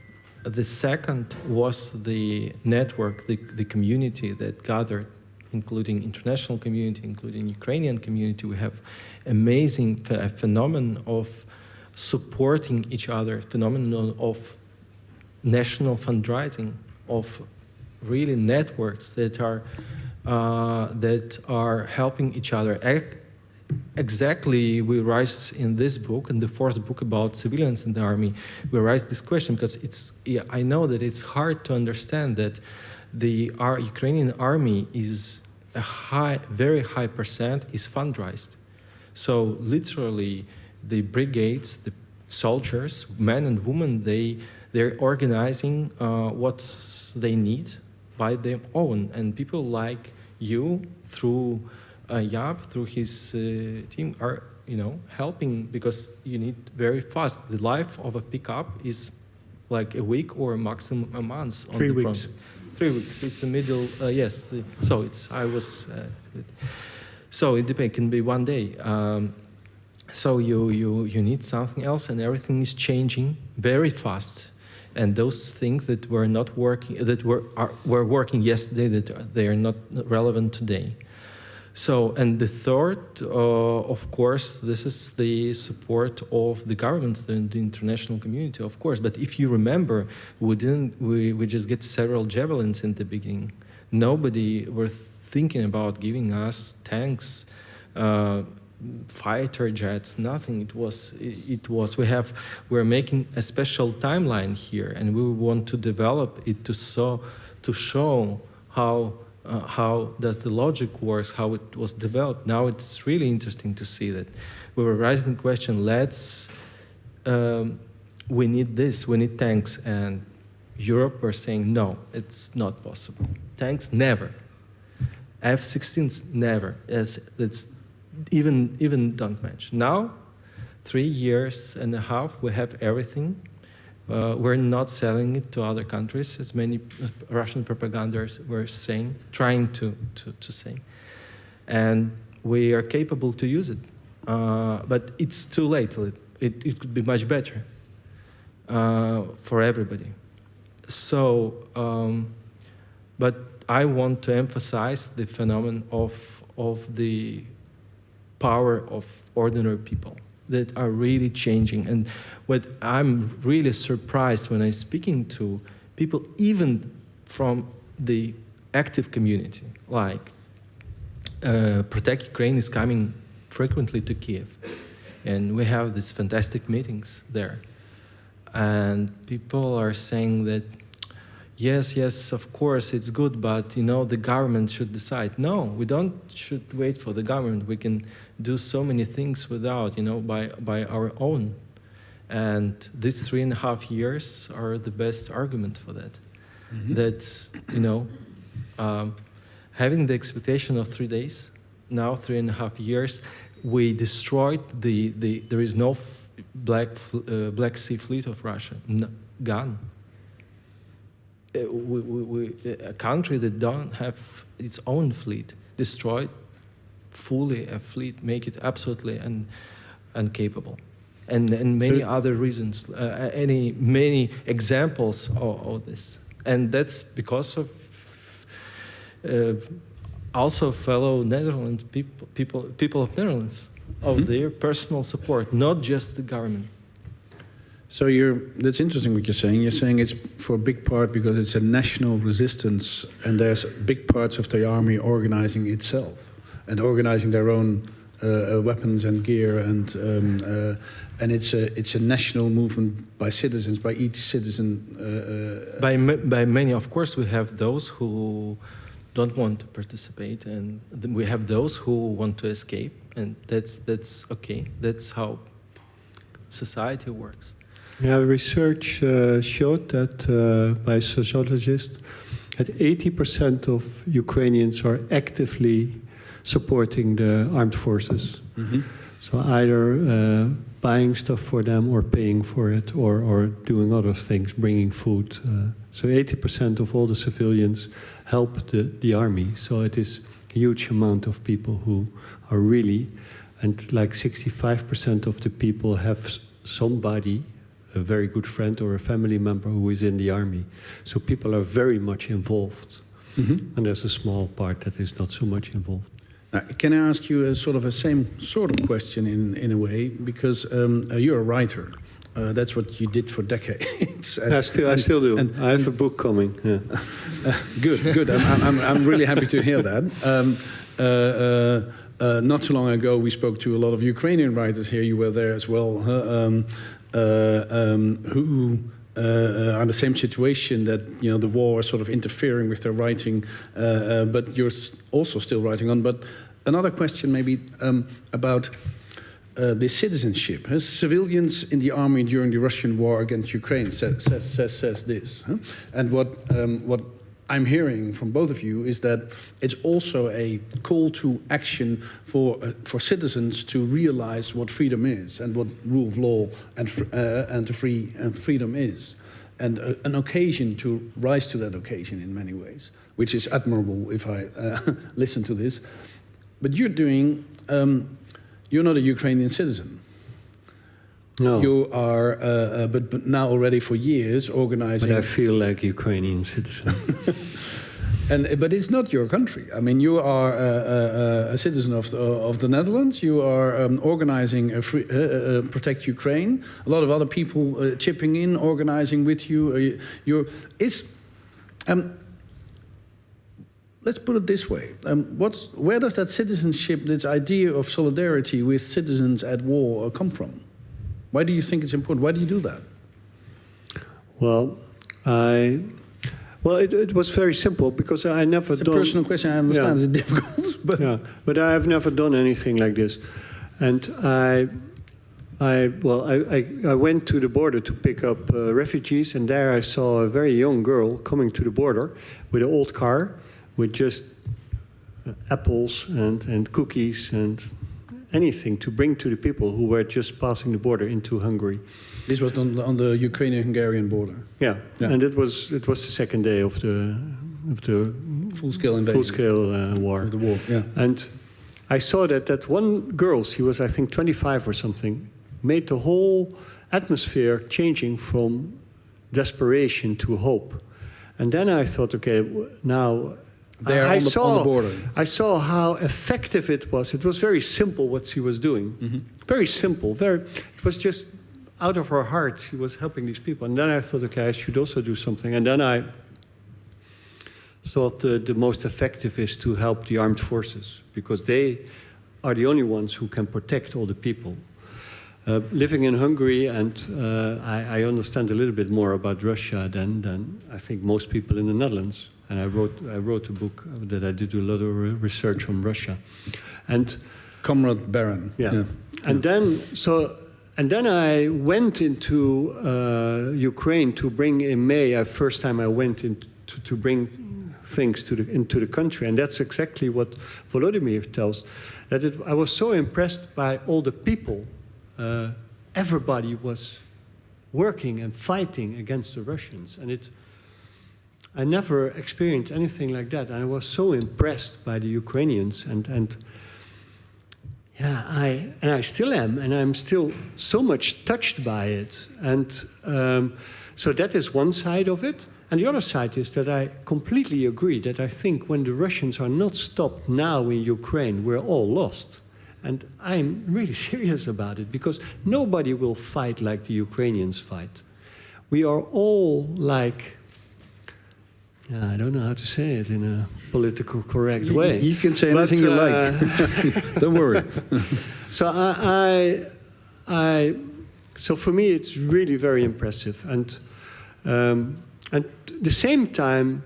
The second was the network, the community that gathered, including international community, including Ukrainian community. We have amazing phenomenon of supporting each other, phenomenon of national fundraising, of really networks that are helping each other. Exactly, we raise in this book, in the fourth book about civilians in the army, we raise this question because I know that it's hard to understand that our Ukrainian army is very high percent is fundraised. So literally, the brigades, the soldiers, men and women, they're organizing what they need by their own, and people like you through Yab, through his team, are helping because you need very fast. The life of a pickup is like a week or maximum a month on 3 the weeks. front. 3 weeks. It's the middle. Yes. So it's. I was. So it depends. It can be 1 day. So you need something else, and everything is changing very fast. And those things that were not working, that were working yesterday, that they are not relevant today. So, and the third, of course, this is the support of the governments, the international community, of course. But if you remember, we just get several javelins in the beginning. Nobody were thinking about giving us tanks, fighter jets, nothing. We're making a special timeline here, and we want to develop it to show how does the logic works, how it was developed. Now it's really interesting to see that we were raising the question, we need this, we need tanks, and Europe were saying, no, it's not possible. Tanks, never. F-16s, never. It's even don't mention. Now, 3.5 years, we have everything. We're not selling it to other countries, as many Russian propagandists were saying, trying to say. And we are capable to use it. But it's too late. It could be much better for everybody. So, but I want to emphasize the phenomenon of the power of ordinary people that are really changing. And what I'm really surprised when I'm speaking to people, even from the active community, like Protect Ukraine is coming frequently to Kiev. And we have these fantastic meetings there. And people are saying that, yes, of course, it's good, but, the government should decide. No, we should wait for the government. We can do so many things without, by our own. And these 3.5 years are the best argument for that. Mm-hmm. That, having the expectation of 3 days, now 3.5 years, we destroyed there is no Black Sea Fleet of Russia, gone. A country that don't have its own fleet, destroyed fully a fleet, make it absolutely incapable, and many other reasons, many examples of this, and that's because of also fellow Netherlands people of Netherlands, of their personal support, not just the government. So that's interesting what you're saying. You're saying it's for a big part because it's a national resistance, and there's big parts of the army organizing itself and organizing their own weapons and gear, and it's a national movement by citizens, by each citizen. By many, of course, we have those who don't want to participate, and we have those who want to escape, and that's okay. That's how society works. Yeah, research showed that by sociologists that 80% of Ukrainians are actively supporting the armed forces. So either buying stuff for them or paying for it or doing other things, bringing food. So 80% of all the civilians help the army. So it is a huge amount of people who are really, and like 65% of the people have somebody, a very good friend or a family member who is in the army. So people are very much involved. And there's a small part that is not so much involved. Can I ask you a same sort of question in a way? Because you're a writer. That's what you did for decades. I still do. I have a book coming. Yeah. Good. I'm really happy to hear that. Not too long ago, we spoke to a lot of Ukrainian writers here. You were there as well, who are in the same situation, that the war is sort of interfering with their writing, but you're also still writing on. But another question maybe about the citizenship. Civilians in the army during the Russian war against Ukraine says this. And what I'm hearing from both of you is that it's also a call to action for citizens to realize what freedom is and what rule of law and freedom is, and an occasion to rise to that occasion in many ways, which is admirable if I listen to this. But you're doing. You're not a Ukrainian citizen. No. You are, but now already for years organizing. But I feel like Ukrainian citizen. But it's not your country. I mean, you are a citizen of the Netherlands. You are organizing Protect Ukraine. A lot of other people chipping in, organizing with you. Let's put it this way. Where does that citizenship, this idea of solidarity with citizens at war come from? Why do you think it's important? Why do you do that? Well, it was very simple because I never done... It's a personal question, I understand, it's difficult. But I have never done anything like this. And I went to the border to pick up refugees, and there I saw a very young girl coming to the border with an old car, with just apples and cookies and anything to bring to the people who were just passing the border into Hungary. This was on the Ukrainian-Hungarian border. Yeah, and it was the second day of the full-scale invasion, full-scale war. Of the war. Yeah, and I saw that one girl, she was I think 25 or something, made the whole atmosphere changing from desperation to hope. And then I thought, okay, now. On the border. I saw how effective it was. It was very simple what she was doing. Very simple. It was just out of her heart. She was helping these people. And then I thought, okay, I should also do something. And then I thought the most effective is to help the armed forces, because they are the only ones who can protect all the people. Living in Hungary, and I understand a little bit more about Russia than I think most people in the Netherlands. And I wrote a book that I did a lot of research on Russia, and Comrade Baron. Yeah. And then I went into Ukraine to bring in May. First time I went to bring things into the country, and that's exactly what Volodymyr tells. I was so impressed by all the people. Everybody was working and fighting against the Russians, and I never experienced anything like that, and I was so impressed by the Ukrainians, and I still am, and I'm still so much touched by it, and so that is one side of it, and the other side is that I completely agree that I think when the Russians are not stopped now in Ukraine, we're all lost, and I'm really serious about it, because nobody will fight like the Ukrainians fight. We are all like. I don't know how to say it in a political correct way. You can say anything you like. Don't worry. So so for me, it's really very impressive, and at the same time,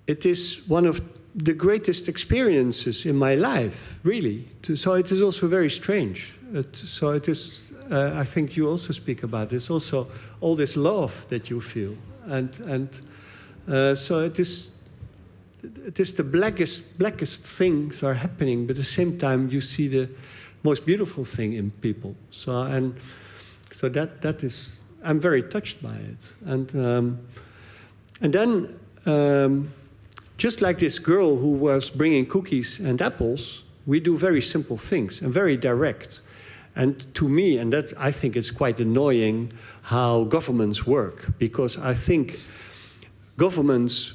it is one of the greatest experiences in my life, really. So it is also very strange. So it is. I think you also speak about this. Also, all this love that you feel, and so it it is the blackest things are happening, but at the same time you see the most beautiful thing in people. So that is, I'm very touched by it. And then just like this girl who was bringing cookies and apples, we do very simple things and very direct. And to me, and that I think it's quite annoying how governments work, because I think governments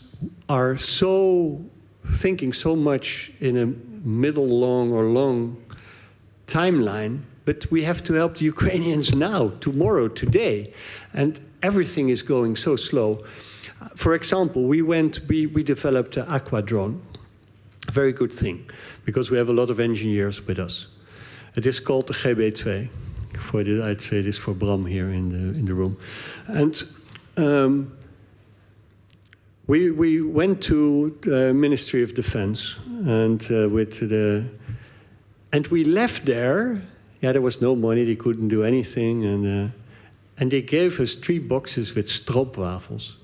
are thinking so much in a middle, long timeline, but we have to help the Ukrainians now, tomorrow, today. And everything is going so slow. For example, we developed an aqua drone, a very good thing, because we have a lot of engineers with us. It is called the GB2. I'd say this for Bram here in the room. And we went to the Ministry of Defense and and we left there. Yeah, there was no money. They couldn't do anything, and they gave us 3 boxes with stroopwafels.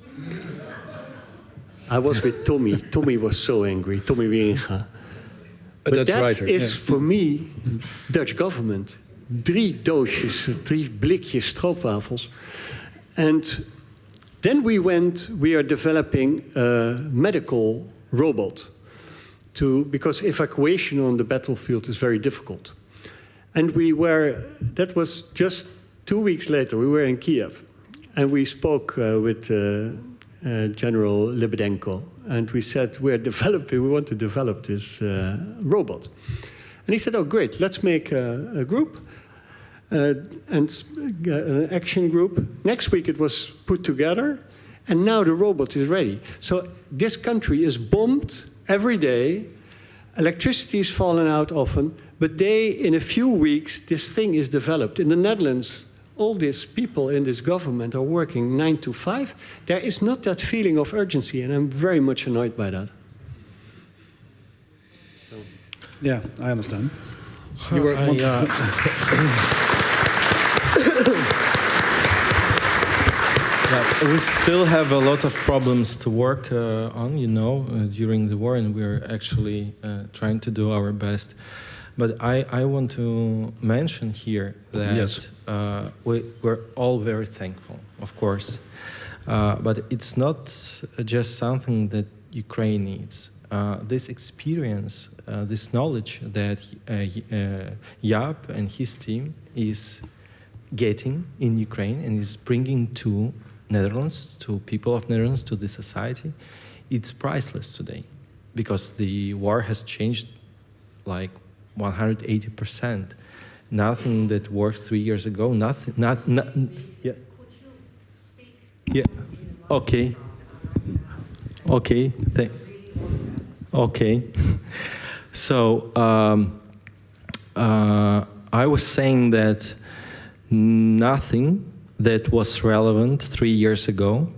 I was with Tommy. Tommy was so angry. Tommy Wieringa. But that is for me Dutch government. 3 doosjes, 3 blikjes stroopwafels. And then we are developing a medical robot because evacuation on the battlefield is very difficult. And that was just 2 weeks later, we were in Kiev. And we spoke with General Lebedenko. And we said, we want to develop this robot. And he said, oh, great, let's make a group. And an action group. Next week it was put together, and now the robot is ready. So this country is bombed every day, electricity is falling out often, but in a few weeks, this thing is developed. In the Netherlands, all these people in this government are working 9 to 5. There is not that feeling of urgency, and I'm very much annoyed by that. Yeah, I understand. You were we still have a lot of problems to work on, during the war, and we're actually trying to do our best. But I want to mention here that we're all very thankful, of course. But it's not just something that Ukraine needs. This experience, this knowledge that Jaap and his team is getting in Ukraine and is bringing to Netherlands, to people of Netherlands, to the society, it's priceless today, because the war has changed like 180%. Nothing that worked 3 years ago. Nothing. Yeah. Yeah. Okay. Okay. Okay. So I was saying that nothing that was relevant 3 years ago,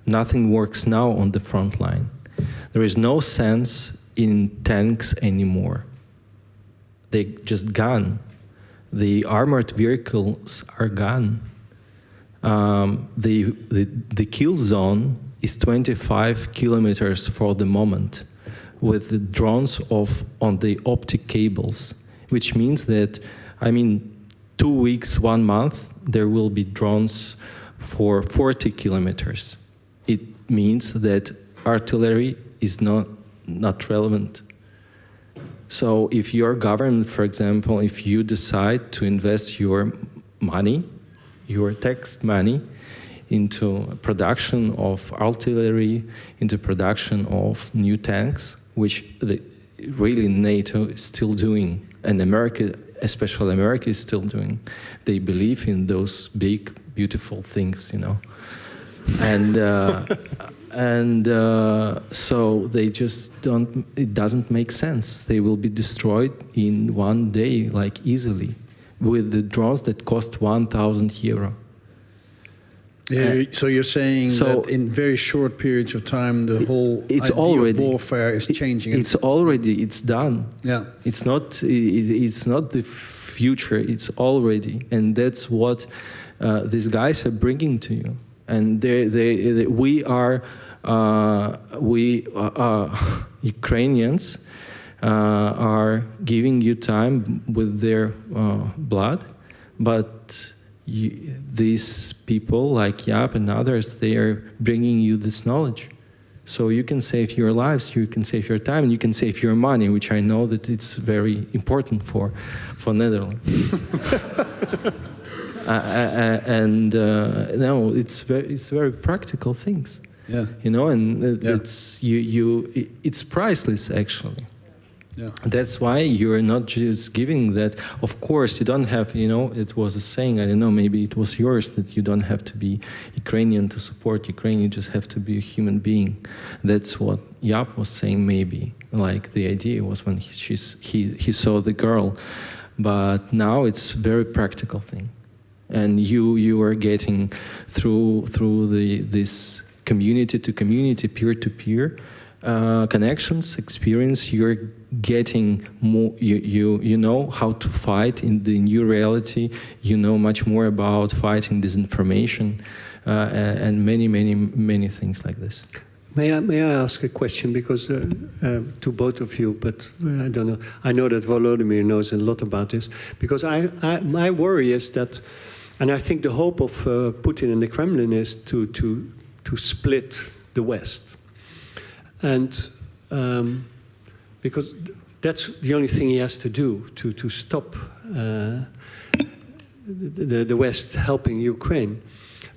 nothing works now on the front line. There is no sense in tanks anymore. They just gone. The armored vehicles are gone. The kill zone is 25 kilometers for the moment, with the drones on the optic cables, which means that, 2 weeks, 1 month, there will be drones for 40 kilometers. It means that artillery is not relevant. So if your government, for example, if you decide to invest your money, your tax money, into production of artillery, into production of new tanks, which really NATO is still doing, and America, especially America, is still doing. They believe in those big, beautiful things, And so they just don't, it doesn't make sense. They will be destroyed in 1 day, like easily, with the drones that cost €1,000. Yeah, so you're saying that in very short periods of time, the whole idea of warfare is changing. It's done. Yeah, it's not the future. It's already, and that's what these guys are bringing to you. And we are we Ukrainians are giving you time with their blood, but these people like Yap and others, they are bringing you this knowledge. So you can save your lives, you can save your time, and you can save your money, which I know that it's very important for Netherlands. No, it's very practical things. Yeah. You know, and it's priceless actually. Yeah. That's why you're not just giving that. Of course, you don't have, you know, it was a saying, I don't know, maybe it was yours, that you don't have to be Ukrainian to support Ukraine, you just have to be a human being. That's what Yap was saying, maybe. Like the idea was when he saw the girl. But now it's very practical thing. And you are getting through this community to community, peer-to-peer connections, experience, you're getting more, you know how to fight in the new reality, you know much more about fighting disinformation, and many things like this. May I ask a question, because to both of you, but I don't know. I know that Volodymyr knows a lot about this, because my worry is that, and I think the hope of Putin and the Kremlin is to split the West. And because that's the only thing he has to do to stop the West helping Ukraine.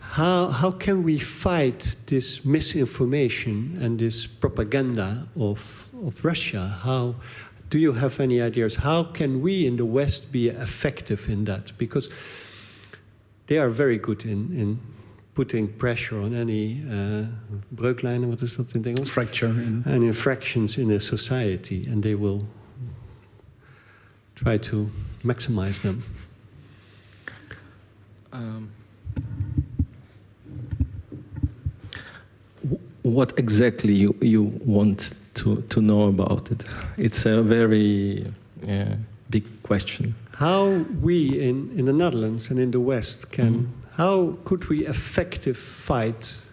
How can we fight this misinformation and this propaganda of Russia? How do you have any ideas? How can we in the West be effective in that? Because they are very good in putting pressure on any breuklijnen, what is that in English? Fracture. And infractions in a society, and they will try to maximize them. What exactly you want to know about it? It's a very big question. How we in the Netherlands and in the West can, how could we effectively fight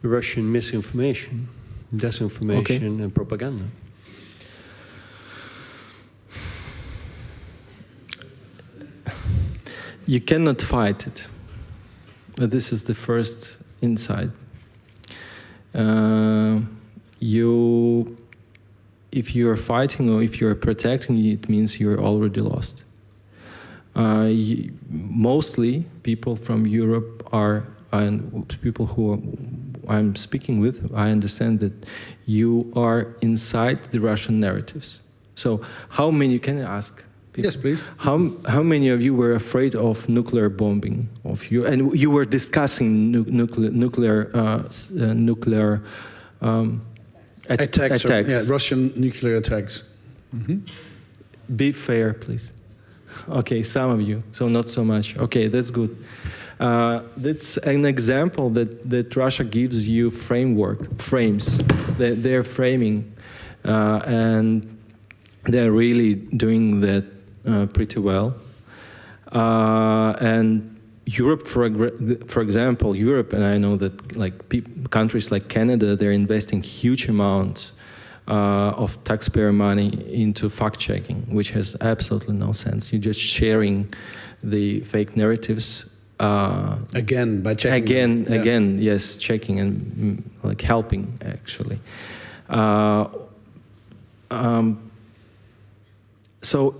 Russian misinformation, disinformation, and propaganda? You cannot fight it. This is the first insight. If you are fighting or if you are protecting, it means you're already lost. Mostly people from Europe are, and people who I'm speaking with, I understand that you are inside the Russian narratives. So how many, can I ask? People, yes, please. How many of you were afraid of nuclear bombing of you? And you were discussing nuclear attacks. Yeah, Russian nuclear attacks. Be fair, please. Okay, some of you, so not so much. Okay, that's good. That's an example that Russia gives you frames. They're framing, and they're really doing that pretty well. And Europe, for example, Europe, and I know that like countries like Canada, they're investing huge amounts of taxpayer money into fact-checking, which has absolutely no sense. You're just sharing the fake narratives. Again, by checking. Again, yes, checking and like helping, actually. So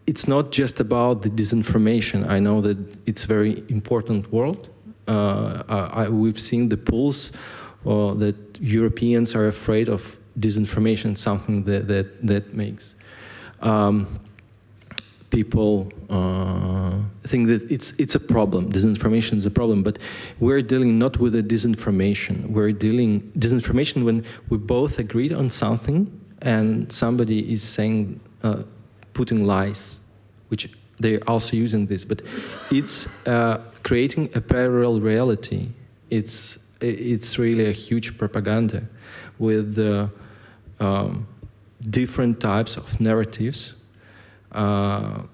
it's not just about the disinformation. I know that it's a very important world. We've seen the polls that Europeans are afraid of disinformation, something that makes people think that it's a problem. Disinformation is a problem, but we're dealing not with a disinformation. We're dealing disinformation when we both agreed on something and somebody is saying, putting lies, which they're also using this, but it's creating a parallel reality. It's really a huge propaganda with different types of narratives, and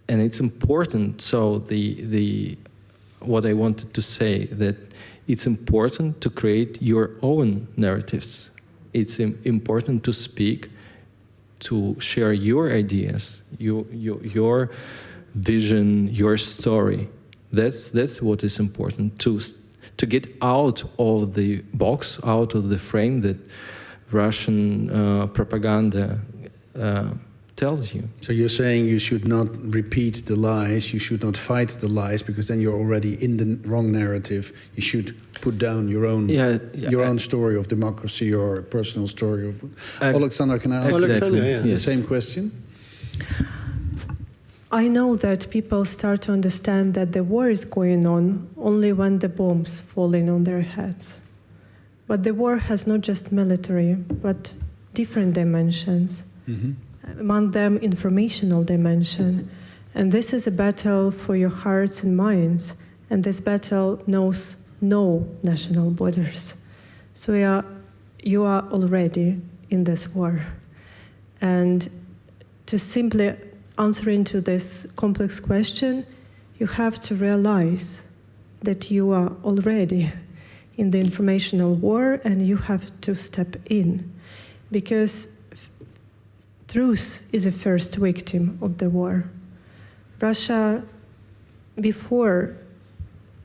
it's important. So what I wanted to say, that it's important to create your own narratives. It's important to speak, to share your ideas, your vision, your story. That's what is important, to get out of the box, out of the frame that Russian propaganda tells you. So you're saying you should not repeat the lies, you should not fight the lies, because then you're already in the wrong narrative. You should put down your own own story of democracy or personal story of. Alexandra, can I ask Alexandra, the same question? I know that people start to understand that the war is going on only when the bombs falling on their heads. But the war has not just military, but different dimensions. Mm-hmm. Among them, informational dimension. And this is a battle for your hearts and minds. And this battle knows no national borders. So you are already in this war. And to simply answer into this complex question, you have to realize that you are already in the informational war and you have to step in. Because truth is the first victim of the war. Russia, before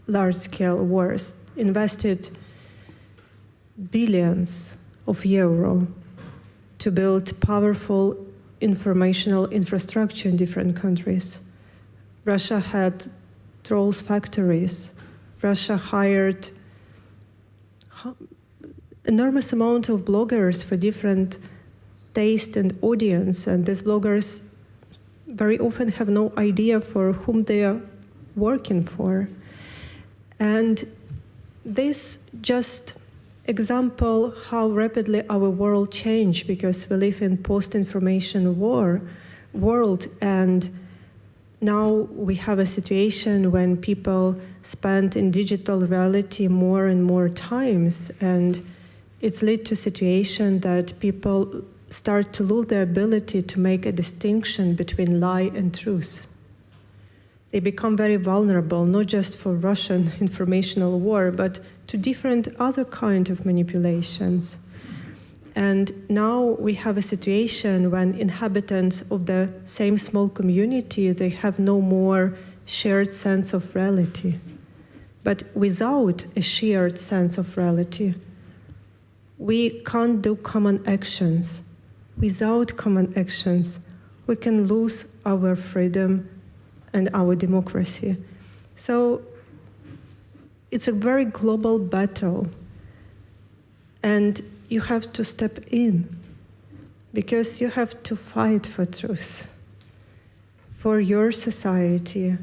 large-scale wars, invested billions of euro to build powerful informational infrastructure in different countries. Russia had trolls factories. Russia hired enormous amount of bloggers for different taste and audience, and these bloggers very often have no idea for whom they are working for. And this just example how rapidly our world changed, because we live in post-information world, and now we have a situation when people spend in digital reality more and more times, and it's led to a situation that people start to lose their ability to make a distinction between lie and truth. They become very vulnerable, not just for Russian informational war, but to different other kind of manipulations. And now we have a situation when inhabitants of the same small community, they have no more shared sense of reality. But without a shared sense of reality, we can't do common actions. Without common actions, we can lose our freedom and our democracy. So it's a very global battle, and you have to step in, because you have to fight for truth, for your society,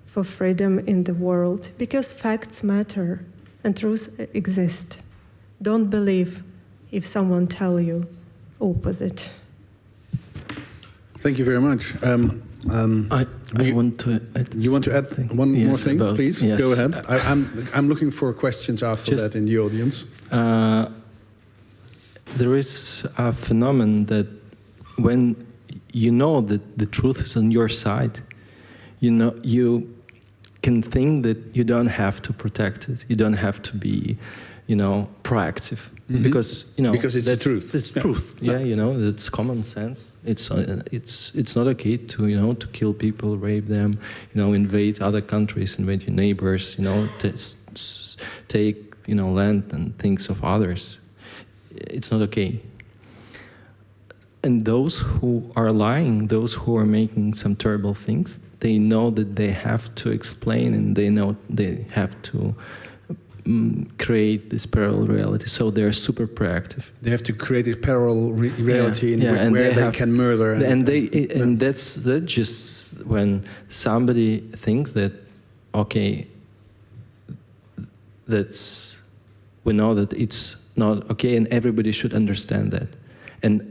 for freedom in the world, because facts matter and truth exists. Don't believe if someone tells you opposite. Thank you very much. I want to add. You want to add one more thing, please? Yes. Go ahead. I'm looking for questions after that in the audience. There is a phenomenon that when you know that the truth is on your side, you can think that you don't have to protect it. You don't have to be, proactive. Mm-hmm. Because it's the truth. It's truth. Yeah, it's common sense. It's not okay to kill people, rape them, invade other countries, invade your neighbors, take land and things of others. It's not okay. And those who are lying, those who are making some terrible things, they know that they have to explain, and they know they have to create this parallel reality. So they're super proactive. They have to create a parallel reality where they can murder. And that's just when somebody thinks that, okay, we know that it's not okay, and everybody should understand that.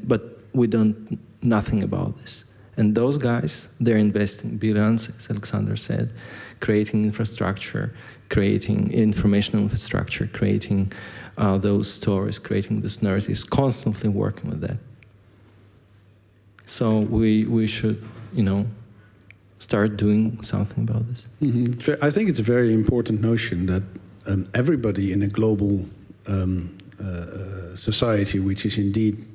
But we don't nothing about this. And those guys, they're investing billions, as Alexandra said, creating infrastructure, creating informational infrastructure, creating those stories, creating these narratives, constantly working with that. So we should, start doing something about this. Mm-hmm. I think it's a very important notion that everybody in a global society, which is indeed,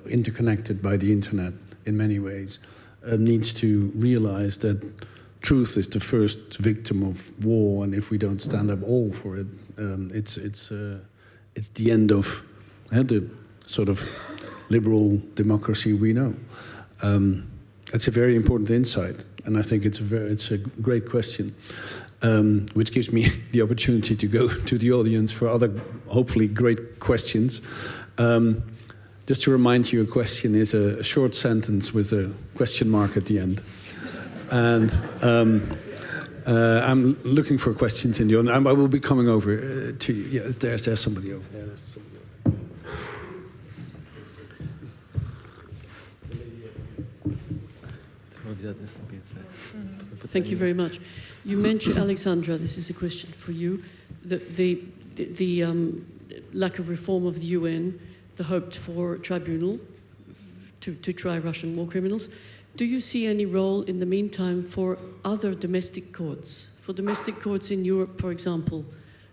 interconnected by the internet in many ways, needs to realize that truth is the first victim of war, and if we don't stand up all for it, it's the end of the sort of liberal democracy we know. It's a very important insight, and I think it's a great question, which gives me the opportunity to go to the audience for other, hopefully, great questions. Just to remind you, a question is a short sentence with a question mark at the end. And I'm looking for questions in the audience. I will be coming over to you. Yes, there's somebody over there. There's somebody over there. Thank you very much. You mentioned, Alexandra, this is a question for you, the lack of reform of the UN, the hoped for tribunal to try Russian war criminals. Do you see any role in the meantime for other domestic courts? For domestic courts in Europe, for example,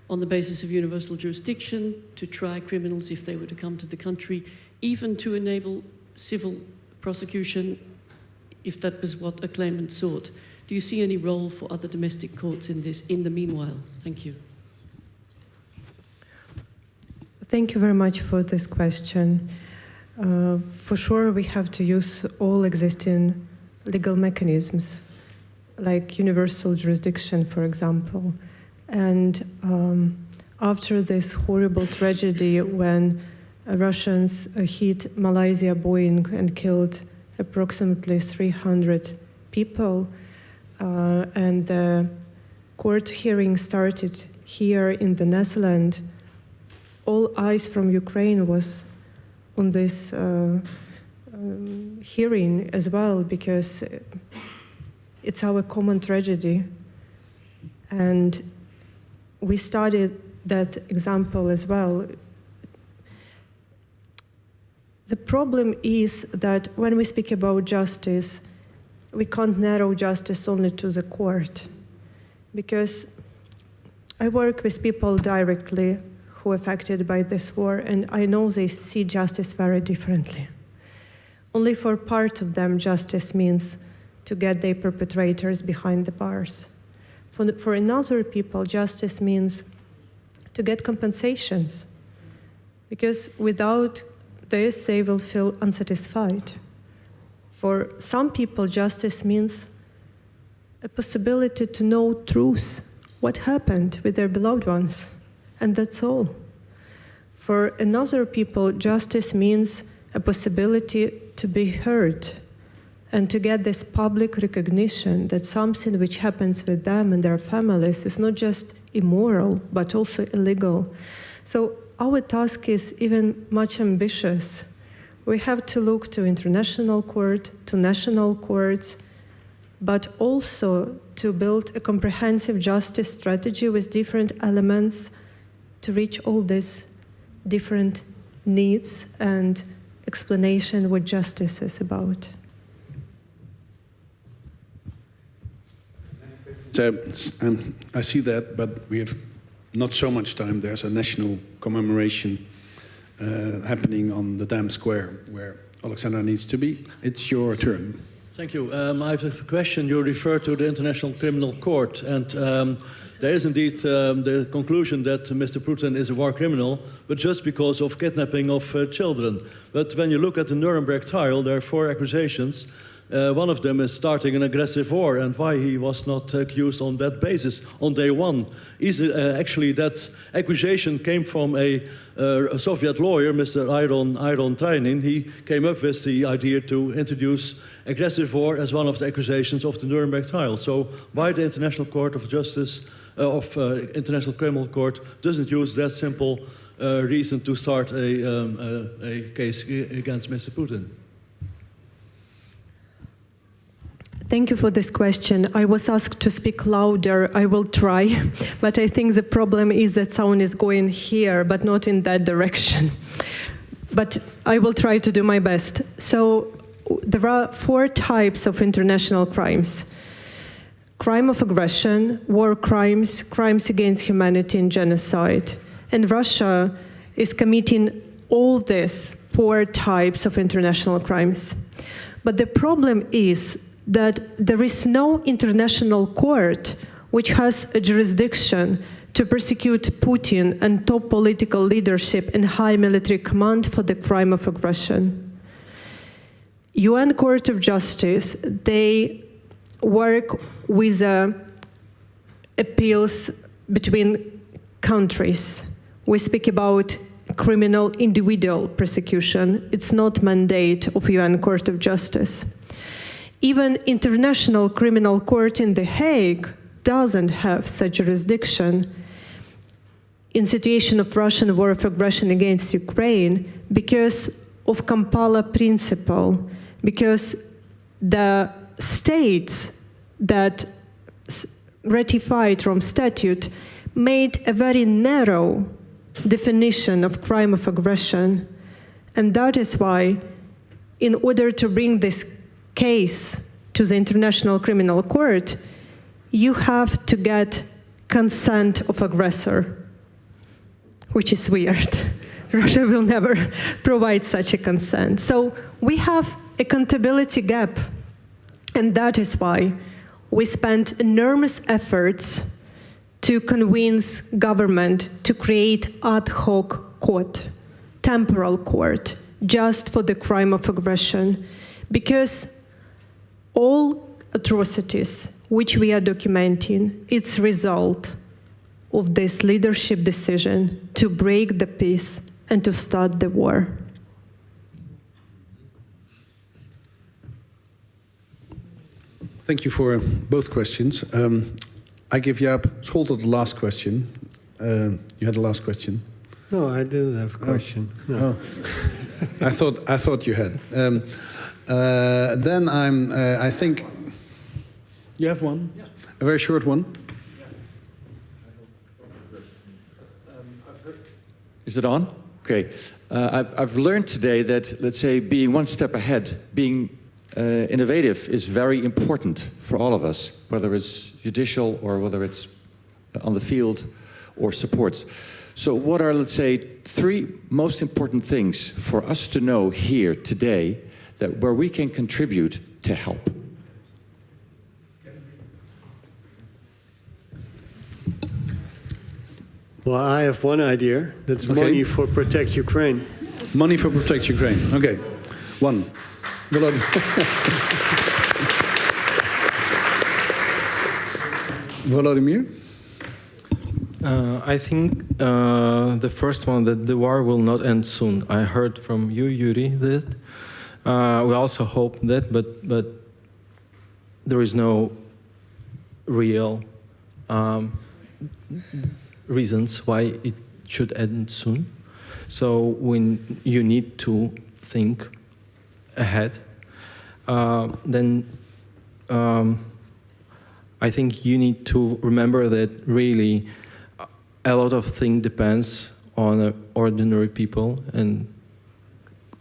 on the basis of universal jurisdiction, to try criminals if they were to come to the country, even to enable civil prosecution if that was what a claimant sought. Do you see any role for other domestic courts in this in the meanwhile? Thank you. Thank you very much for this question. For sure, we have to use all existing legal mechanisms, like universal jurisdiction, for example. And after this horrible tragedy when Russians hit Malaysia Boeing and killed approximately 300 people, and the court hearing started here in the Netherlands, all eyes from Ukraine was on this hearing as well, because it's our common tragedy. And we studied that example as well. The problem is that when we speak about justice, we can't narrow justice only to the court, because I work with people directly who are affected by this war, and I know they see justice very differently. Only for part of them, justice means to get their perpetrators behind the bars. For another people, justice means to get compensations, because without this, they will feel unsatisfied. For some people, justice means a possibility to know truth, what happened with their beloved ones, and that's all. For another people, justice means a possibility to be heard and to get this public recognition that something which happens with them and their families is not just immoral, but also illegal. So our task is even much ambitious. We have to look to international court, to national courts, but also to build a comprehensive justice strategy with different elements to reach all these different needs and explanation what justice is about. I see that, but we have not so much time. There's a national commemoration happening on the Dam Square where Alexandra needs to be. It's your turn. Thank you. I have a question. You refer to the International Criminal Court, and there is indeed the conclusion that Mr. Putin is a war criminal, but just because of kidnapping of children. But when you look at the Nuremberg trial, there are 4 accusations. One of them is starting an aggressive war, and why he was not accused on that basis on day one. Actually, that accusation came from a Soviet lawyer, Mr. Iron Trainin. He came up with the idea to introduce aggressive war as one of the accusations of the Nuremberg trial. So why the International Court of Justice, International Criminal Court, doesn't use that simple reason to start a case against Mr. Putin? Thank you for this question. I was asked to speak louder. I will try, but I think the problem is that sound is going here, but not in that direction. But I will try to do my best. So there are 4 types of international crimes. crime of aggression, war crimes, crimes against humanity, and genocide. And Russia is committing all these 4 types of international crimes. But the problem is that there is no international court which has a jurisdiction to prosecute Putin and top political leadership and high military command for the crime of aggression. UN Court of Justice, they work with appeals between countries. We speak about criminal individual prosecution. It's not mandate of UN Court of Justice. Even International Criminal Court in The Hague doesn't have such jurisdiction in situation of Russian war of aggression against Ukraine because of Kampala principle, because the states that ratified Rome Statute made a very narrow definition of crime of aggression. And that is why, in order to bring this case to the International Criminal Court, you have to get consent of aggressor, which is weird. Russia will never provide such a consent. So we have accountability gap, and that is why we spent enormous efforts to convince government to create ad hoc court, temporal court, just for the crime of aggression, because all atrocities which we are documenting, it's result of this leadership decision to break the peace and to start the war. Thank you for both questions. I give Jaap Scholten the last question. You had the last question. No, I didn't have a question. Oh. No. Oh. I thought you had. Then I think you have one. Yeah. A very short one. Is it on? Okay. I've learned today that, let's say, being one step ahead, being innovative is very important for all of us, whether it's judicial or whether it's on the field or supports. So what are, let's say, 3 most important things for us to know here today that where we can contribute to help? Well, I have one idea. That's money for Protect Ukraine. Money for Protect Ukraine. Okay. One. Vladimir? I think the first one, that the war will not end soon. I heard from you, Yuri, that. We also hope that, but there is no real reasons why it should end soon. So when you need to think ahead, then I think you need to remember that really a lot of things depends on ordinary people and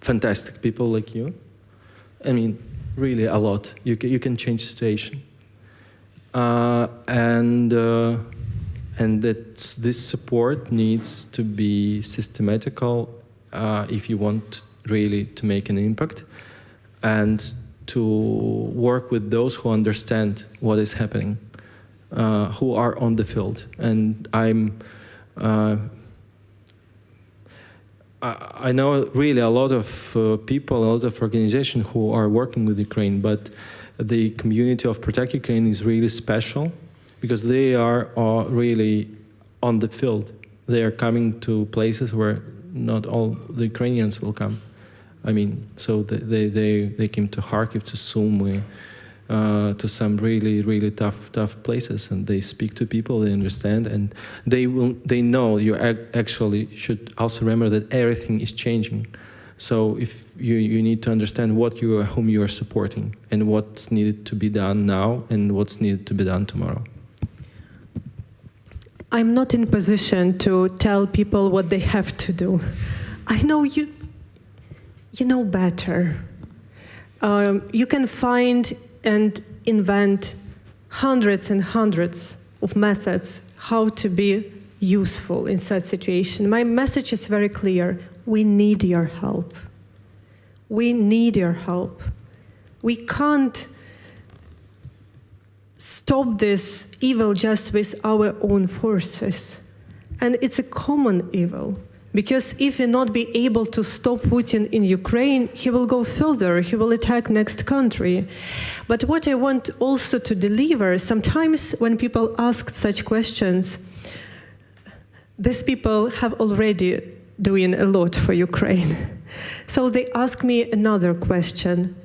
fantastic people like you. I mean, really a lot. You can change situation. And that this support needs to be systematical if you want really to make an impact, and to work with those who understand what is happening, who are on the field. And I know really a lot of people, a lot of organizations who are working with Ukraine, but the community of Protect Ukraine is really special because they are really on the field. They are coming to places where not all the Ukrainians will come. I mean, so they came to Kharkiv, to Sumy, to some really tough places, and they speak to people, they understand, and they know. You actually should also remember that everything is changing. So if you need to understand whom you are supporting, and what's needed to be done now, and what's needed to be done tomorrow. I'm not in position to tell people what they have to do. I know you know better. You can find and invent hundreds and hundreds of methods how to be useful in such situation. My message is very clear. We need your help. We need your help. We can't stop this evil just with our own forces. And it's a common evil. Because if we not be able to stop Putin in Ukraine, he will go further, he will attack next country. But what I want also to deliver, sometimes when people ask such questions, these people have already doing a lot for Ukraine. So they ask me another question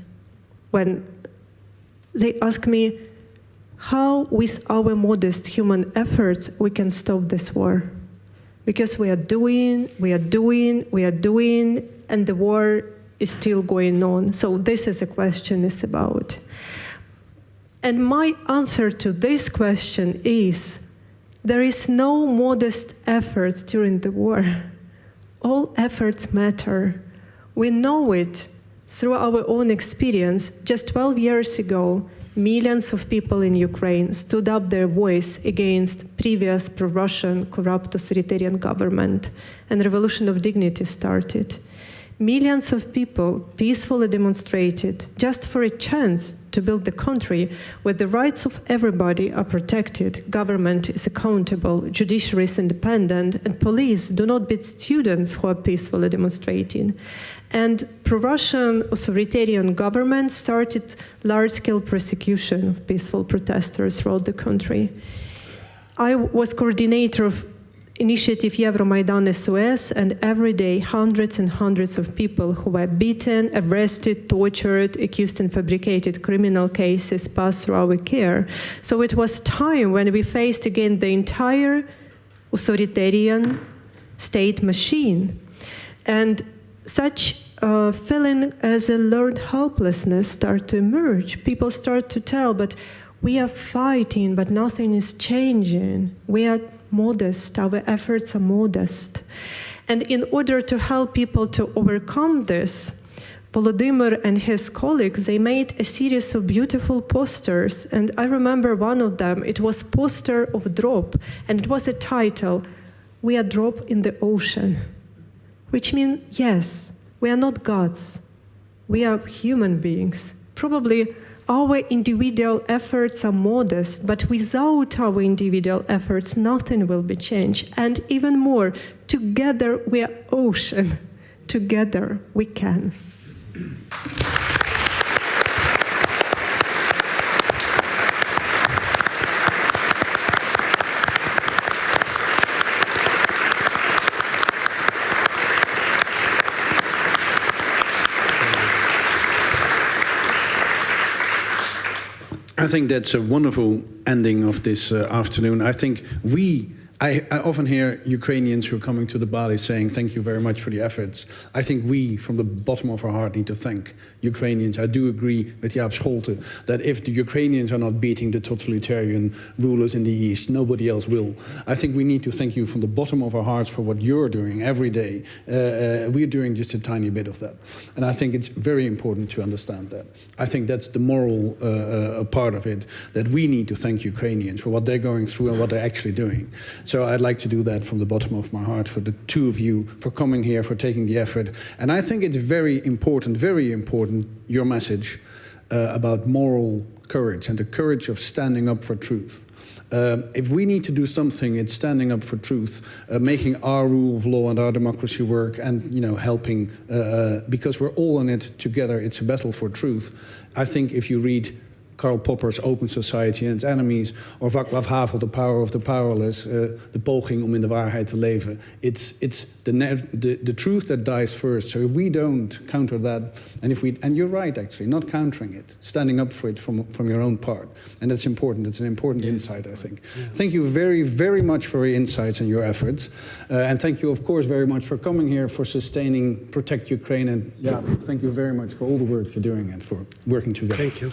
when they ask me how with our modest human efforts we can stop this war. Because we are doing, and the war is still going on. So this is a question is about. And my answer to this question is, there is no modest efforts during the war. All efforts matter. We know it through our own experience. Just 12 years ago, millions of people in Ukraine stood up their voice against previous pro-Russian, corrupt authoritarian government, and Revolution of Dignity started. Millions of people peacefully demonstrated just for a chance to build the country where the rights of everybody are protected, government is accountable, judiciary is independent, and police do not beat students who are peacefully demonstrating. And pro-Russian authoritarian government started large-scale prosecution of peaceful protesters throughout the country. I was coordinator of initiative Euromaidan SOS, and every day hundreds and hundreds of people who were beaten, arrested, tortured, accused in fabricated criminal cases passed through our care. So it was time when we faced again the entire authoritarian state machine. And such feeling as a learned helplessness start to emerge. People start to tell, but we are fighting, but nothing is changing. We are modest, our efforts are modest. And in order to help people to overcome this, Volodymyr and his colleagues, they made a series of beautiful posters. And I remember one of them, it was poster of drop, and it was a title, "We are drop in the ocean," which means, yes, we are not gods. We are human beings. Probably our individual efforts are modest, but without our individual efforts, nothing will be changed. And even more, together we are ocean. Together we can. I think that's a wonderful ending of this afternoon. I think I often hear Ukrainians who are coming to the Balie saying, thank you very much for the efforts. I think we, from the bottom of our heart, need to thank Ukrainians. I do agree with Jaap Scholte that if the Ukrainians are not beating the totalitarian rulers in the East, nobody else will. I think we need to thank you from the bottom of our hearts for what you're doing every day. We're doing just a tiny bit of that. And I think it's very important to understand that. I think that's the moral part of it, that we need to thank Ukrainians for what they're going through and what they're actually doing. So I'd like to do that from the bottom of my heart for the two of you, for coming here, for taking the effort. And I think it's very important, your message about moral courage and the courage of standing up for truth. If we need to do something, it's standing up for truth, making our rule of law and our democracy work, and helping, because we're all in it together. It's a battle for truth. I think if you read Karl Popper's Open Society and Its Enemies, or Václav Havel, The Power of the Powerless, de poging om in de waarheid te leven. It's the truth that dies first. So if we don't counter that, and you're right actually, not countering it, standing up for it from your own part, and that's important. It's an important insight, I think. Yeah. Thank you very, very much for your insights and your efforts, and thank you, of course, very much for coming here, for sustaining Protect Ukraine, and thank you very much for all the work you're doing and for working together. Thank you.